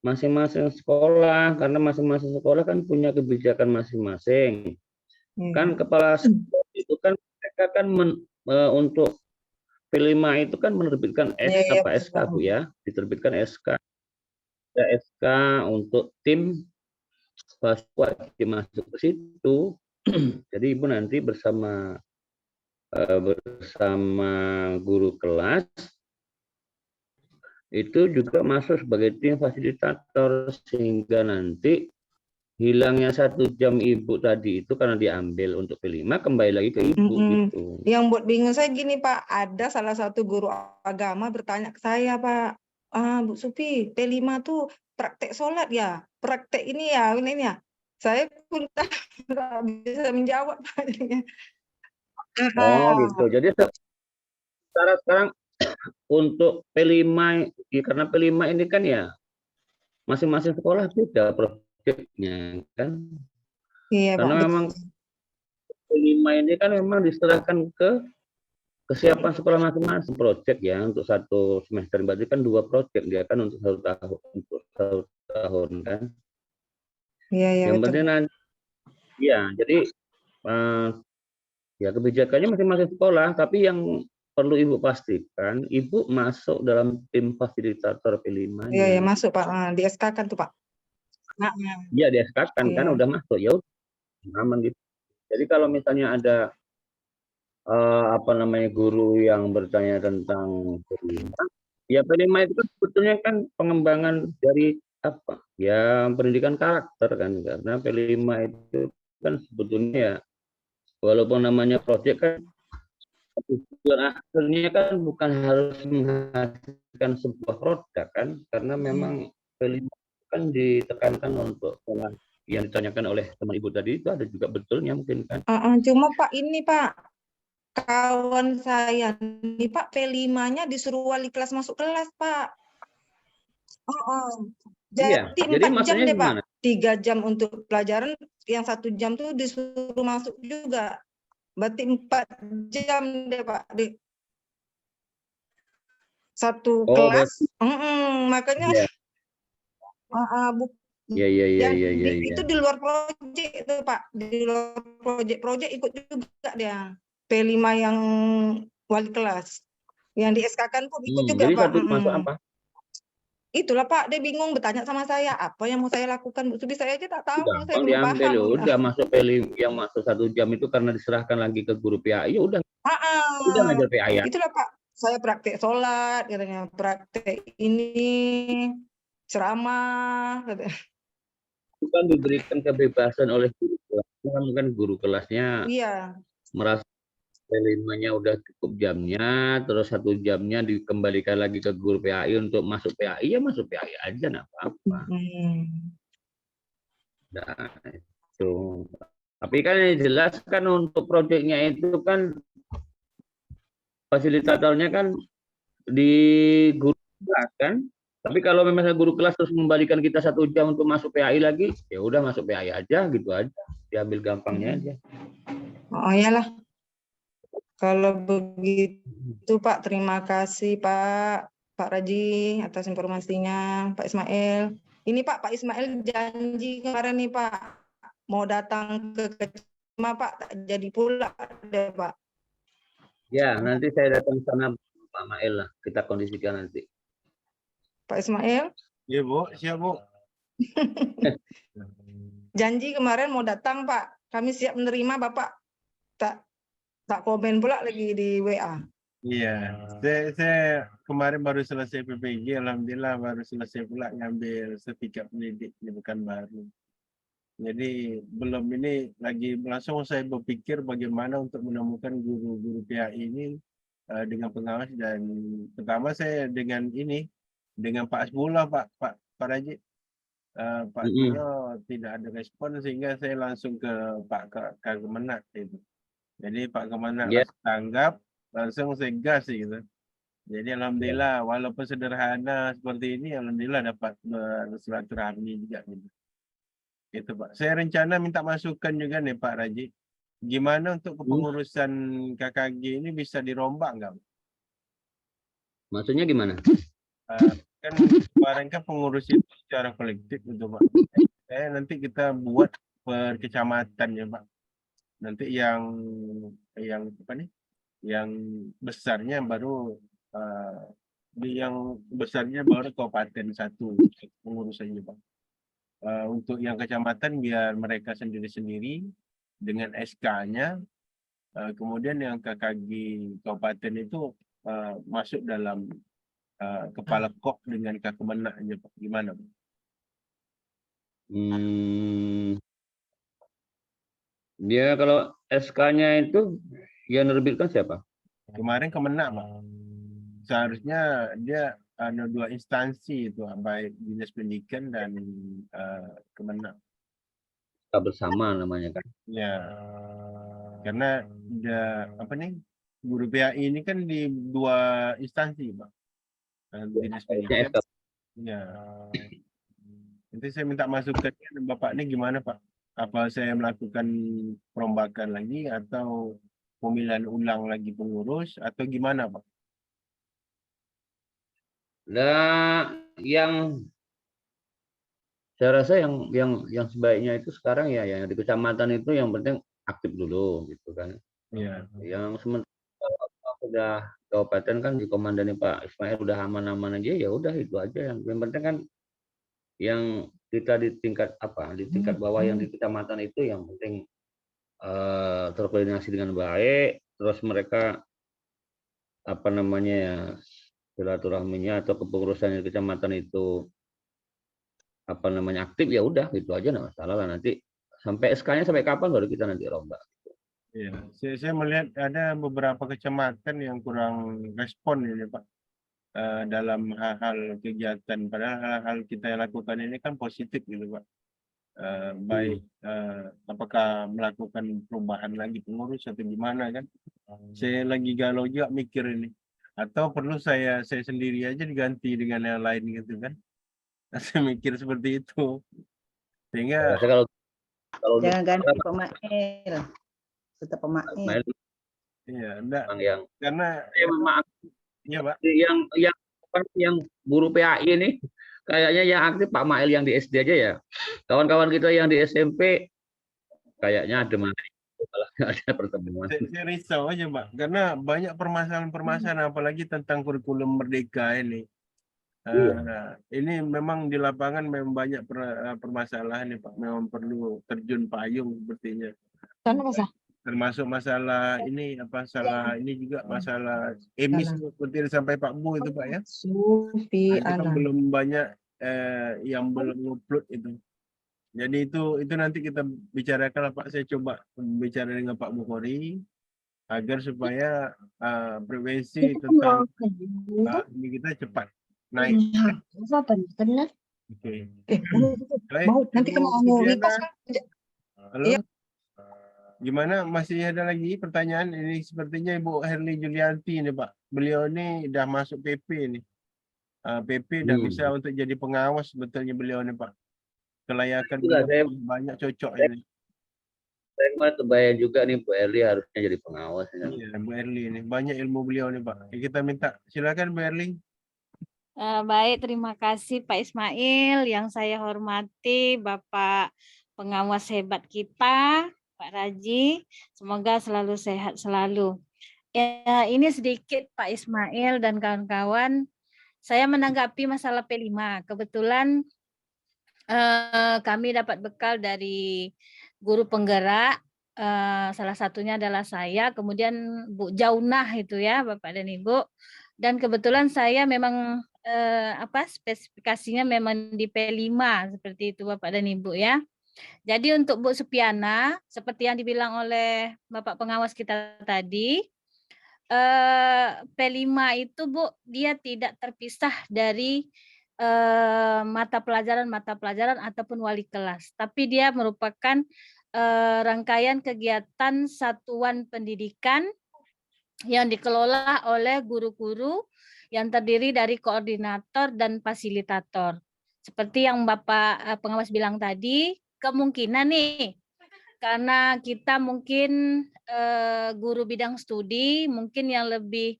masing-masing sekolah, karena masing-masing sekolah kan punya kebijakan masing-masing. Kan kepala sekolah itu kan mereka kan untuk P5 itu kan menerbitkan SK Bu ya, diterbitkan SK. Ada SK untuk tim wajib masuk ke situ. Jadi Ibu nanti bersama guru kelas itu juga masuk sebagai tim fasilitator, sehingga nanti hilangnya 1 jam Ibu tadi itu karena diambil untuk P5 kembali lagi ke Ibu gitu. Yang buat bingung saya gini Pak, ada salah satu guru agama bertanya ke saya Pak, Bu Supi, P5 tuh praktek sholat ya, praktek ini ya, ini ya. Saya pun tak bisa menjawab Pak. Oh gitu. Jadi sekarang untuk P5, karena P5 ini kan ya masing-masing sekolah beda proyeknya kan. Iya, karena Pak, memang P5 ini kan memang diserahkan ke kesiapan sekolah masing-masing proyek ya, untuk 1 semester berarti kan 2 proyek dia kan untuk 1 tahun kan. Iya, yang penting nanti ya, jadi ya kebijakannya masing-masing sekolah, tapi yang perlu Ibu pastikan, Ibu masuk dalam tim fasilitator P5-nya. Iya, masuk Pak, di SK-kan tuh Pak. Iya, di SK-kan kan udah masuk, ya aman gitu. Jadi kalau misalnya ada guru yang bertanya tentang P5, ya P5 itu kan sebetulnya kan pengembangan dari apa? Ya pendidikan karakter kan, karena P5 itu kan sebetulnya ya walaupun namanya proyek kan tujuan akhirnya kan bukan harus menghasilkan sebuah produk kan, karena memang P5 kan ditekankan untuk yang ditanyakan oleh teman Ibu tadi itu ada juga betulnya mungkin kan. Cuma Pak ini Pak, kawan saya nih Pak, P5-nya disuruh wali kelas masuk kelas Pak. Jadi 4 jam deh Pak, 3 jam untuk pelajaran, yang 1 jam tuh disuruh masuk juga. Berarti 4 jam deh Pak di 1 kelas. Makanya itu di luar proyek itu Pak, di luar proyek ikut juga dia. P5 yang wali kelas, yang di SK-kan pun ikut juga jadi Pak. Masuk apa? Itulah Pak, dia bingung bertanya sama saya, apa yang mau saya lakukan Bu Subi, saya aja tak tahu, saya belum diambil, paham. udah masuk P5 yang masuk 1 jam itu karena diserahkan lagi ke guru PAI, ya udah. Udah ngajar PAI. Itulah Pak, saya praktek sholat, katanya praktek ini ceramah. Bukan diberikan kebebasan oleh guru kelasnya, kan guru kelasnya merasa P5-nya udah cukup jamnya, terus 1 jamnya dikembalikan lagi ke guru PAI untuk masuk PAI, ya masuk PAI aja, nggak apa-apa. Nah, itu. Tapi kan yang jelas kan untuk proyeknya itu kan fasilitatornya kan di guru kelas kan. Tapi kalau memang guru kelas terus membalikan kita 1 jam untuk masuk PAI lagi, ya udah masuk PAI aja gitu aja. Diambil gampangnya aja. Oh iyalah. Kalau begitu Pak, terima kasih Pak Raji atas informasinya, Pak Ismail. Ini Pak Ismail janji kemarin nih Pak, mau datang ke Kecema Pak, tak jadi pula deh Pak. Ya, nanti saya datang sana Pak Mael lah, kita kondisikan nanti. Pak Ismail? Iya Bu, siap Bu. Janji kemarin mau datang Pak, kami siap menerima Bapak. Tak komen pula lagi di WA. Iya, saya kemarin baru selesai PPG, alhamdulillah baru selesai pula ngambil sertifikat pendidik, ini bukan baru. Jadi belum ini lagi langsung saya berpikir bagaimana untuk menemukan guru-guru PAI ini dengan pengawas, dan pertama saya dengan Pak Asbullah, Pak Raji. Pak Asbullah tidak ada respon sehingga saya langsung ke Pak Kemenak itu. Jadi Pak Kemenak tanggap, langsung saya gas gitu. Jadi alhamdulillah walaupun sederhana seperti ini, alhamdulillah dapat bersilaturahmi juga gitu. Itu Pak. Saya rencana minta masukan juga nih Pak Raji. Gimana untuk kepengurusan KKG ini bisa dirombak nggak? Maksudnya gimana? Kan kemarin kan pengurus itu secara kolektif gitu Pak. Nanti kita buat per kecamatan ya Pak. Nanti yang apa nih? Yang besarnya baru kabupaten 1 pengurusannya Pak. Untuk yang kecamatan biar mereka sendiri-sendiri dengan SK-nya. Kemudian yang KKG kabupaten itu masuk dalam kepala kok dengan Kemenaknya Pak. Gimana Pak? Dia kalau SK-nya itu yang menerbitkan siapa? Kemarin Kemenak Pak. Seharusnya dia ada 2 instansi itu, baik Dinas Pendidikan dan Kemenak. Bersama namanya kan? Ya, karena guru PAI ini kan di 2 instansi Pak. Dinas Pendidikan. Ya. Nanti saya minta masukan Bapak ini gimana Pak? Apa saya melakukan perombakan lagi atau pemilihan ulang lagi pengurus atau gimana Pak? Nah, yang saya rasa yang sebaiknya itu sekarang ya yang di kecamatan itu yang penting aktif dulu gitu kan. Iya. Yang sementara udah kabupaten kan dikomandani Pak Ismail udah aman-aman aja, ya udah itu aja yang penting kan yang kita di tingkat bawah yang di kecamatan itu yang penting terkoordinasi dengan baik, terus mereka silaturahminya atau kepengurusan di kecamatan itu aktif, ya udah gitu aja, nggak masalah lah. Nanti sampai SK-nya sampai kapan baru kita nanti rombak. Iya, saya melihat ada beberapa kecamatan yang kurang respon ini Pak. Dalam hal-hal kegiatan, padahal hal-hal kita yang lakukan ini kan positif gitu Pak. Baik apakah melakukan perubahan lagi pengurus atau gimana kan? Saya lagi galau juga mikir ini, atau perlu saya sendiri aja diganti dengan yang lain gitu kan? Saya mikir seperti itu, sehingga kalau jangan ganti Pak Mail, tetap Pak Mail. Iya, enggak. Karena iya Pak. Yang guru PAI ini kayaknya yang aktif Pak Mail yang di SD aja ya. Kawan-kawan kita yang di SMP kayaknya ada ada pertemuan. Saya risau aja Pak, karena banyak permasalahan-permasalahan apalagi tentang kurikulum merdeka ini. Ini memang di lapangan memang banyak permasalahan nih Pak, memang perlu terjun payung sepertinya. Termasuk masalah ini juga masalah emis seperti sampai Pak Bu itu Pak ya. Itu kan belum banyak yang belum upload itu. Jadi itu nanti kita bicarakan Pak. Saya coba bicara dengan Pak Bukhari agar supaya frekuensi tentang ini kita cepat naik. Benar. Oke. Mau nanti Ibu mau Supriana. lipas. Halo. Gimana, masih ada lagi pertanyaan? Ini sepertinya Ibu Herli Julianti ini Pak. Beliau ini udah masuk PP nih. PP udah bisa untuk jadi pengawas sebetulnya beliau nih Pak. Kelayakan Itulah, beliau banyak cocok ini. Saya malah kebayang juga nih Bu Erli harusnya jadi pengawas. Ya. Iya, Bu Erli ini banyak ilmu beliau nih Pak. Kita minta silakan Bu Erli. Baik, terima kasih Pak Ismail. Yang saya hormati Bapak pengawas hebat kita, Pak Raji. Semoga selalu sehat selalu. Ya, ini sedikit Pak Ismail dan kawan-kawan. Saya menanggapi masalah P5. Kebetulan kami dapat bekal dari guru penggerak. Salah satunya adalah saya, kemudian Bu Jaunah itu ya, Bapak dan Ibu. Dan kebetulan saya memang spesifikasinya memang di P5 seperti itu Bapak dan Ibu ya. Jadi untuk Bu Supiana, seperti yang dibilang oleh Bapak pengawas kita tadi, P5 itu Bu, dia tidak terpisah dari mata pelajaran ataupun wali kelas, tapi dia merupakan rangkaian kegiatan satuan pendidikan yang dikelola oleh guru-guru yang terdiri dari koordinator dan fasilitator. Seperti yang Bapak pengawas bilang tadi, kemungkinan nih karena kita mungkin guru bidang studi, mungkin yang lebih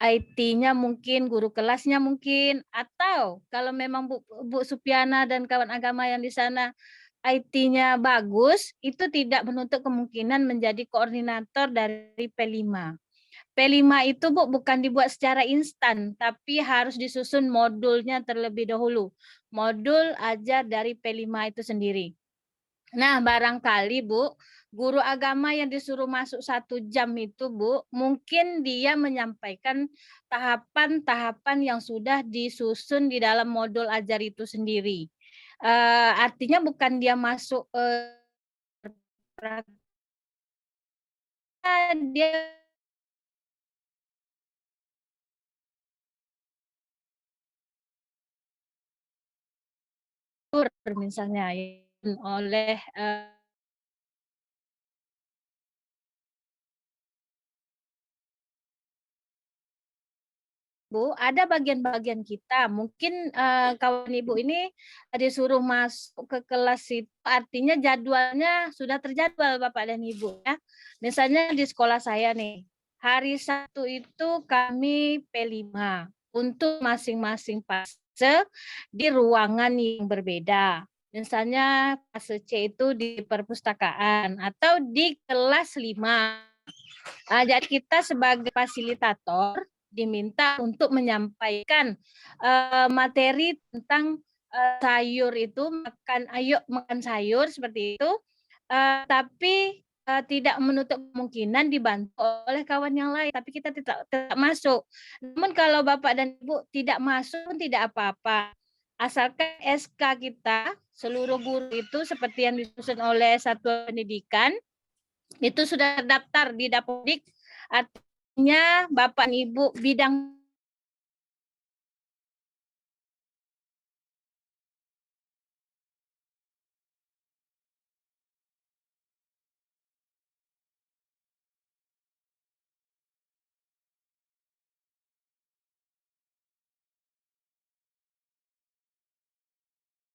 IT-nya mungkin, guru kelasnya mungkin, atau kalau memang Bu Supiana dan kawan agama yang di sana IT-nya bagus, itu tidak menutup kemungkinan menjadi koordinator dari P5. P5 itu Bu bukan dibuat secara instan, tapi harus disusun modulnya terlebih dahulu. Modul ajar dari P5 itu sendiri. Nah, barangkali Bu, guru agama yang disuruh masuk 1 jam itu Bu, mungkin dia menyampaikan tahapan-tahapan yang sudah disusun di dalam modul ajar itu sendiri. Artinya bukan dia masuk dia misalnya oleh Bu, ada bagian-bagian kita. Mungkin kawan Ibu ini disuruh masuk ke kelas itu, artinya jadwalnya sudah terjadwal Bapak dan Ibu ya. Misalnya di sekolah saya nih, hari Sabtu itu kami P5 untuk masing-masing fase di ruangan yang berbeda. Misalnya fase C itu di perpustakaan atau di kelas 5. Jadi kita sebagai fasilitator diminta untuk menyampaikan materi tentang sayur itu makan sayur seperti itu, tapi tidak menutup kemungkinan dibantu oleh kawan yang lain, tapi kita tetap masuk. Namun kalau Bapak dan Ibu tidak masuk pun tidak apa-apa, asalkan SK kita seluruh guru itu seperti yang disusun oleh satuan pendidikan itu sudah terdaftar di Dapodik, artinya Bapak Ibu bidang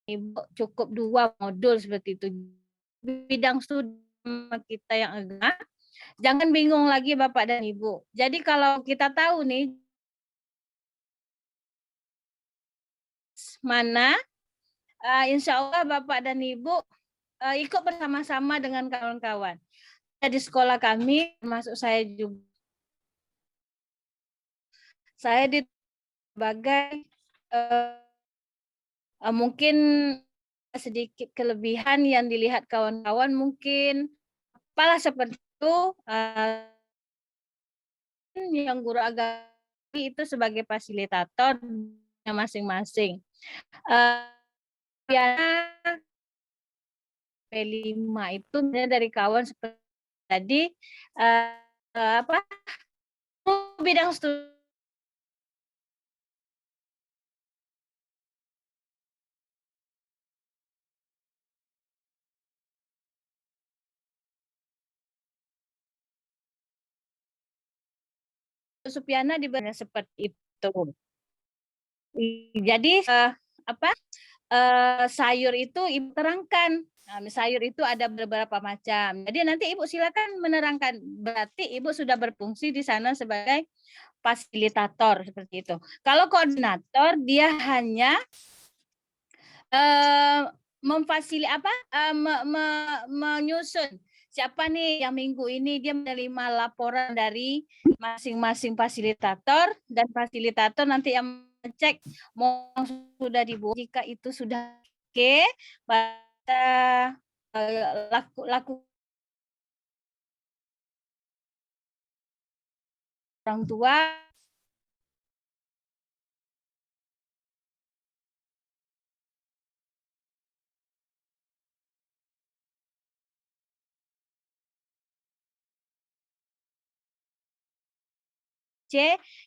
Ibu cukup 2 modul seperti itu. Bidang studi kita yang agama, jangan bingung lagi Bapak dan Ibu. Jadi kalau kita tahu nih mana, insya Allah Bapak dan Ibu ikut bersama-sama dengan kawan-kawan. Di sekolah kami, termasuk saya juga, saya di sebagai mungkin sedikit kelebihan yang dilihat kawan-kawan mungkin apalah seperti itu, yang guru agama itu sebagai fasilitator masing-masing. P5 itu dari kawan seperti tadi bidang studi Supiana diberi seperti itu. Jadi sayur itu Ibu terangkan. Nah, sayur itu ada beberapa macam. Jadi nanti Ibu silakan menerangkan. Berarti Ibu sudah berfungsi di sana sebagai fasilitator seperti itu. Kalau koordinator dia hanya menyusun siapa nih yang minggu ini dia menerima laporan dari masing-masing fasilitator, dan fasilitator nanti yang cek mau sudah dibuat. Jika itu sudah oke, kita laku orang tua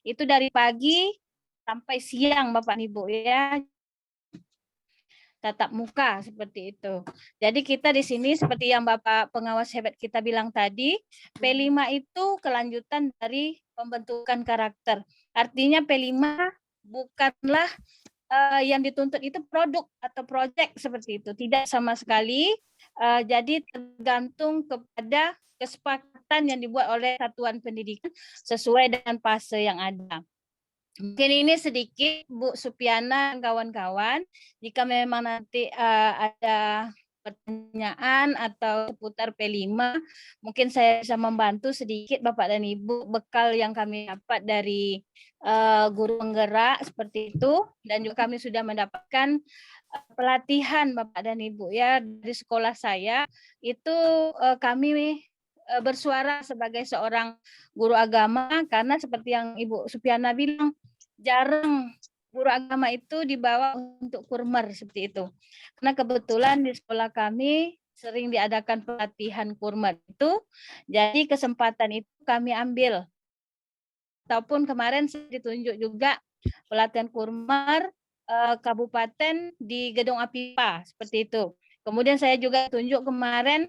itu dari pagi sampai siang Bapak Ibu ya, tatap muka seperti itu. Jadi kita di sini seperti yang Bapak pengawas hebat kita bilang tadi, P5 itu kelanjutan dari pembentukan karakter. Artinya P5 bukanlah yang dituntut itu produk atau proyek seperti itu, tidak sama sekali. Jadi tergantung kepada kesepakatan yang dibuat oleh satuan pendidikan sesuai dengan fase yang ada. Mungkin ini sedikit Bu Supiana dan kawan-kawan. Jika memang nanti ada pertanyaan atau seputar P5, mungkin saya bisa membantu sedikit Bapak dan Ibu bekal yang kami dapat dari guru penggerak seperti itu, dan juga kami sudah mendapatkan pelatihan Bapak dan Ibu ya dari sekolah saya itu. Kami bersuara sebagai seorang guru agama karena seperti yang Ibu Supiana bilang, jarang guru agama itu dibawa untuk kurmer seperti itu. Karena kebetulan di sekolah kami sering diadakan pelatihan kurmer itu, jadi kesempatan itu kami ambil. Ataupun kemarin saya ditunjuk juga pelatihan kurmer kabupaten di Gedung Apipa seperti itu. Kemudian saya juga tunjuk kemarin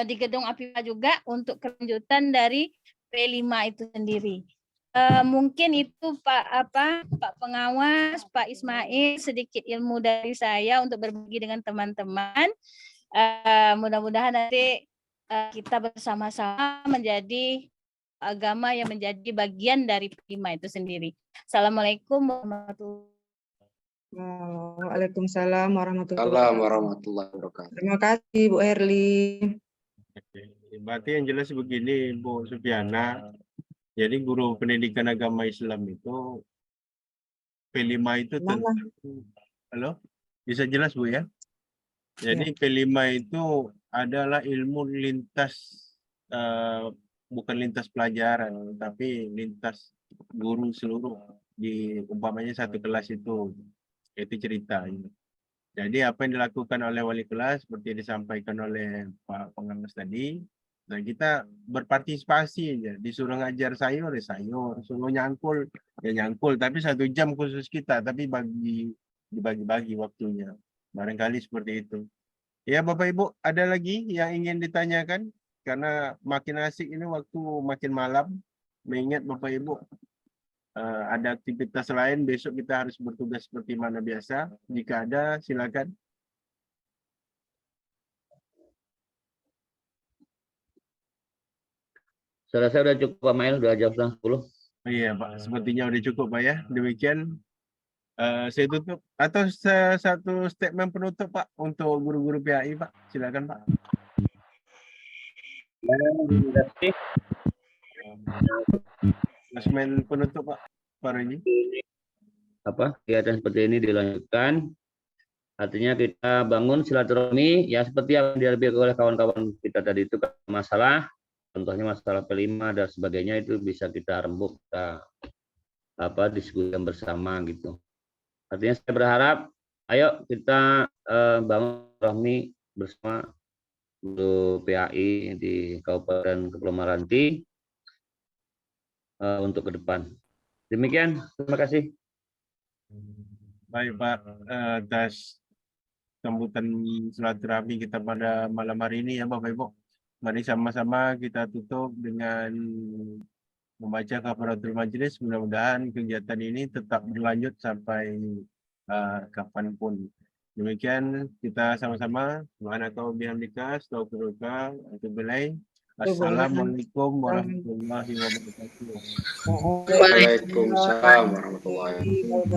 di Gedung Apipa juga untuk kelanjutan dari P5 itu sendiri. Mungkin itu Pak pengawas, Pak Ismail, sedikit ilmu dari saya untuk berbagi dengan teman-teman. Mudah-mudahan nanti kita bersama-sama menjadi agama yang menjadi bagian dari P5 itu sendiri. Assalamualaikum warahmatullahi wabarakatuh. Waalaikumsalam warahmatullahi wabarakatuh. Terima kasih Bu Herli. Berarti yang jelas begini Bu Supiana, jadi guru pendidikan agama Islam itu P5 itu tentang, halo, bisa jelas Bu ya? Jadi P5 itu adalah ilmu lintas, bukan lintas pelajaran, tapi lintas guru seluruh di umpamanya satu kelas itu cerita. Jadi apa yang dilakukan oleh wali kelas seperti disampaikan oleh Pak pengawas tadi, nah kita berpartisipasi aja, disuruh ngajar sayur ya sayur, suruh nyangkul ya nyangkul, tapi 1 jam khusus kita, tapi dibagi-bagi waktunya, barangkali seperti itu. Ya Bapak Ibu, ada lagi yang ingin ditanyakan? Karena makin asik ini waktu makin malam, mengingat Bapak Ibu ada aktivitas lain, besok kita harus bertugas seperti mana biasa. Jika ada, silakan. Saya rasa sudah cukup Pak Mail, sudah jam 10. Iya Pak, sepertinya sudah cukup Pak ya. Demikian saya tutup. Atau satu statement penutup Pak untuk guru-guru PAI Pak. Silakan Pak. Terima kasih. Statement penutup Pak Fariji. Kegiatan seperti ini dilanjutkan. Artinya kita bangun silaturahmi ya seperti yang dialami oleh kawan-kawan kita tadi itu, masalah contohnya masalah P5 dan sebagainya itu bisa kita rembuk, kita diskusikan bersama gitu. Artinya saya berharap ayo kita bangun silaturahmi bersama guru PAI di Kabupaten Kepulauan Meranti untuk ke depan. Demikian, terima kasih. Baik Pak, atas sambutan silaturahmi kita pada malam hari ini ya Bapak Ibu. Mari sama-sama kita tutup dengan membaca kafaratul majelis. Mudah-mudahan kegiatan ini tetap berlanjut sampai kapanpun. Demikian kita sama-sama. Subhanaka wa bihamdika, astaghfiruka wa atubu ilaik. Assalamualaikum warahmatullahi wabarakatuh. Waalaikumsalam warahmatullahi wabarakatuh.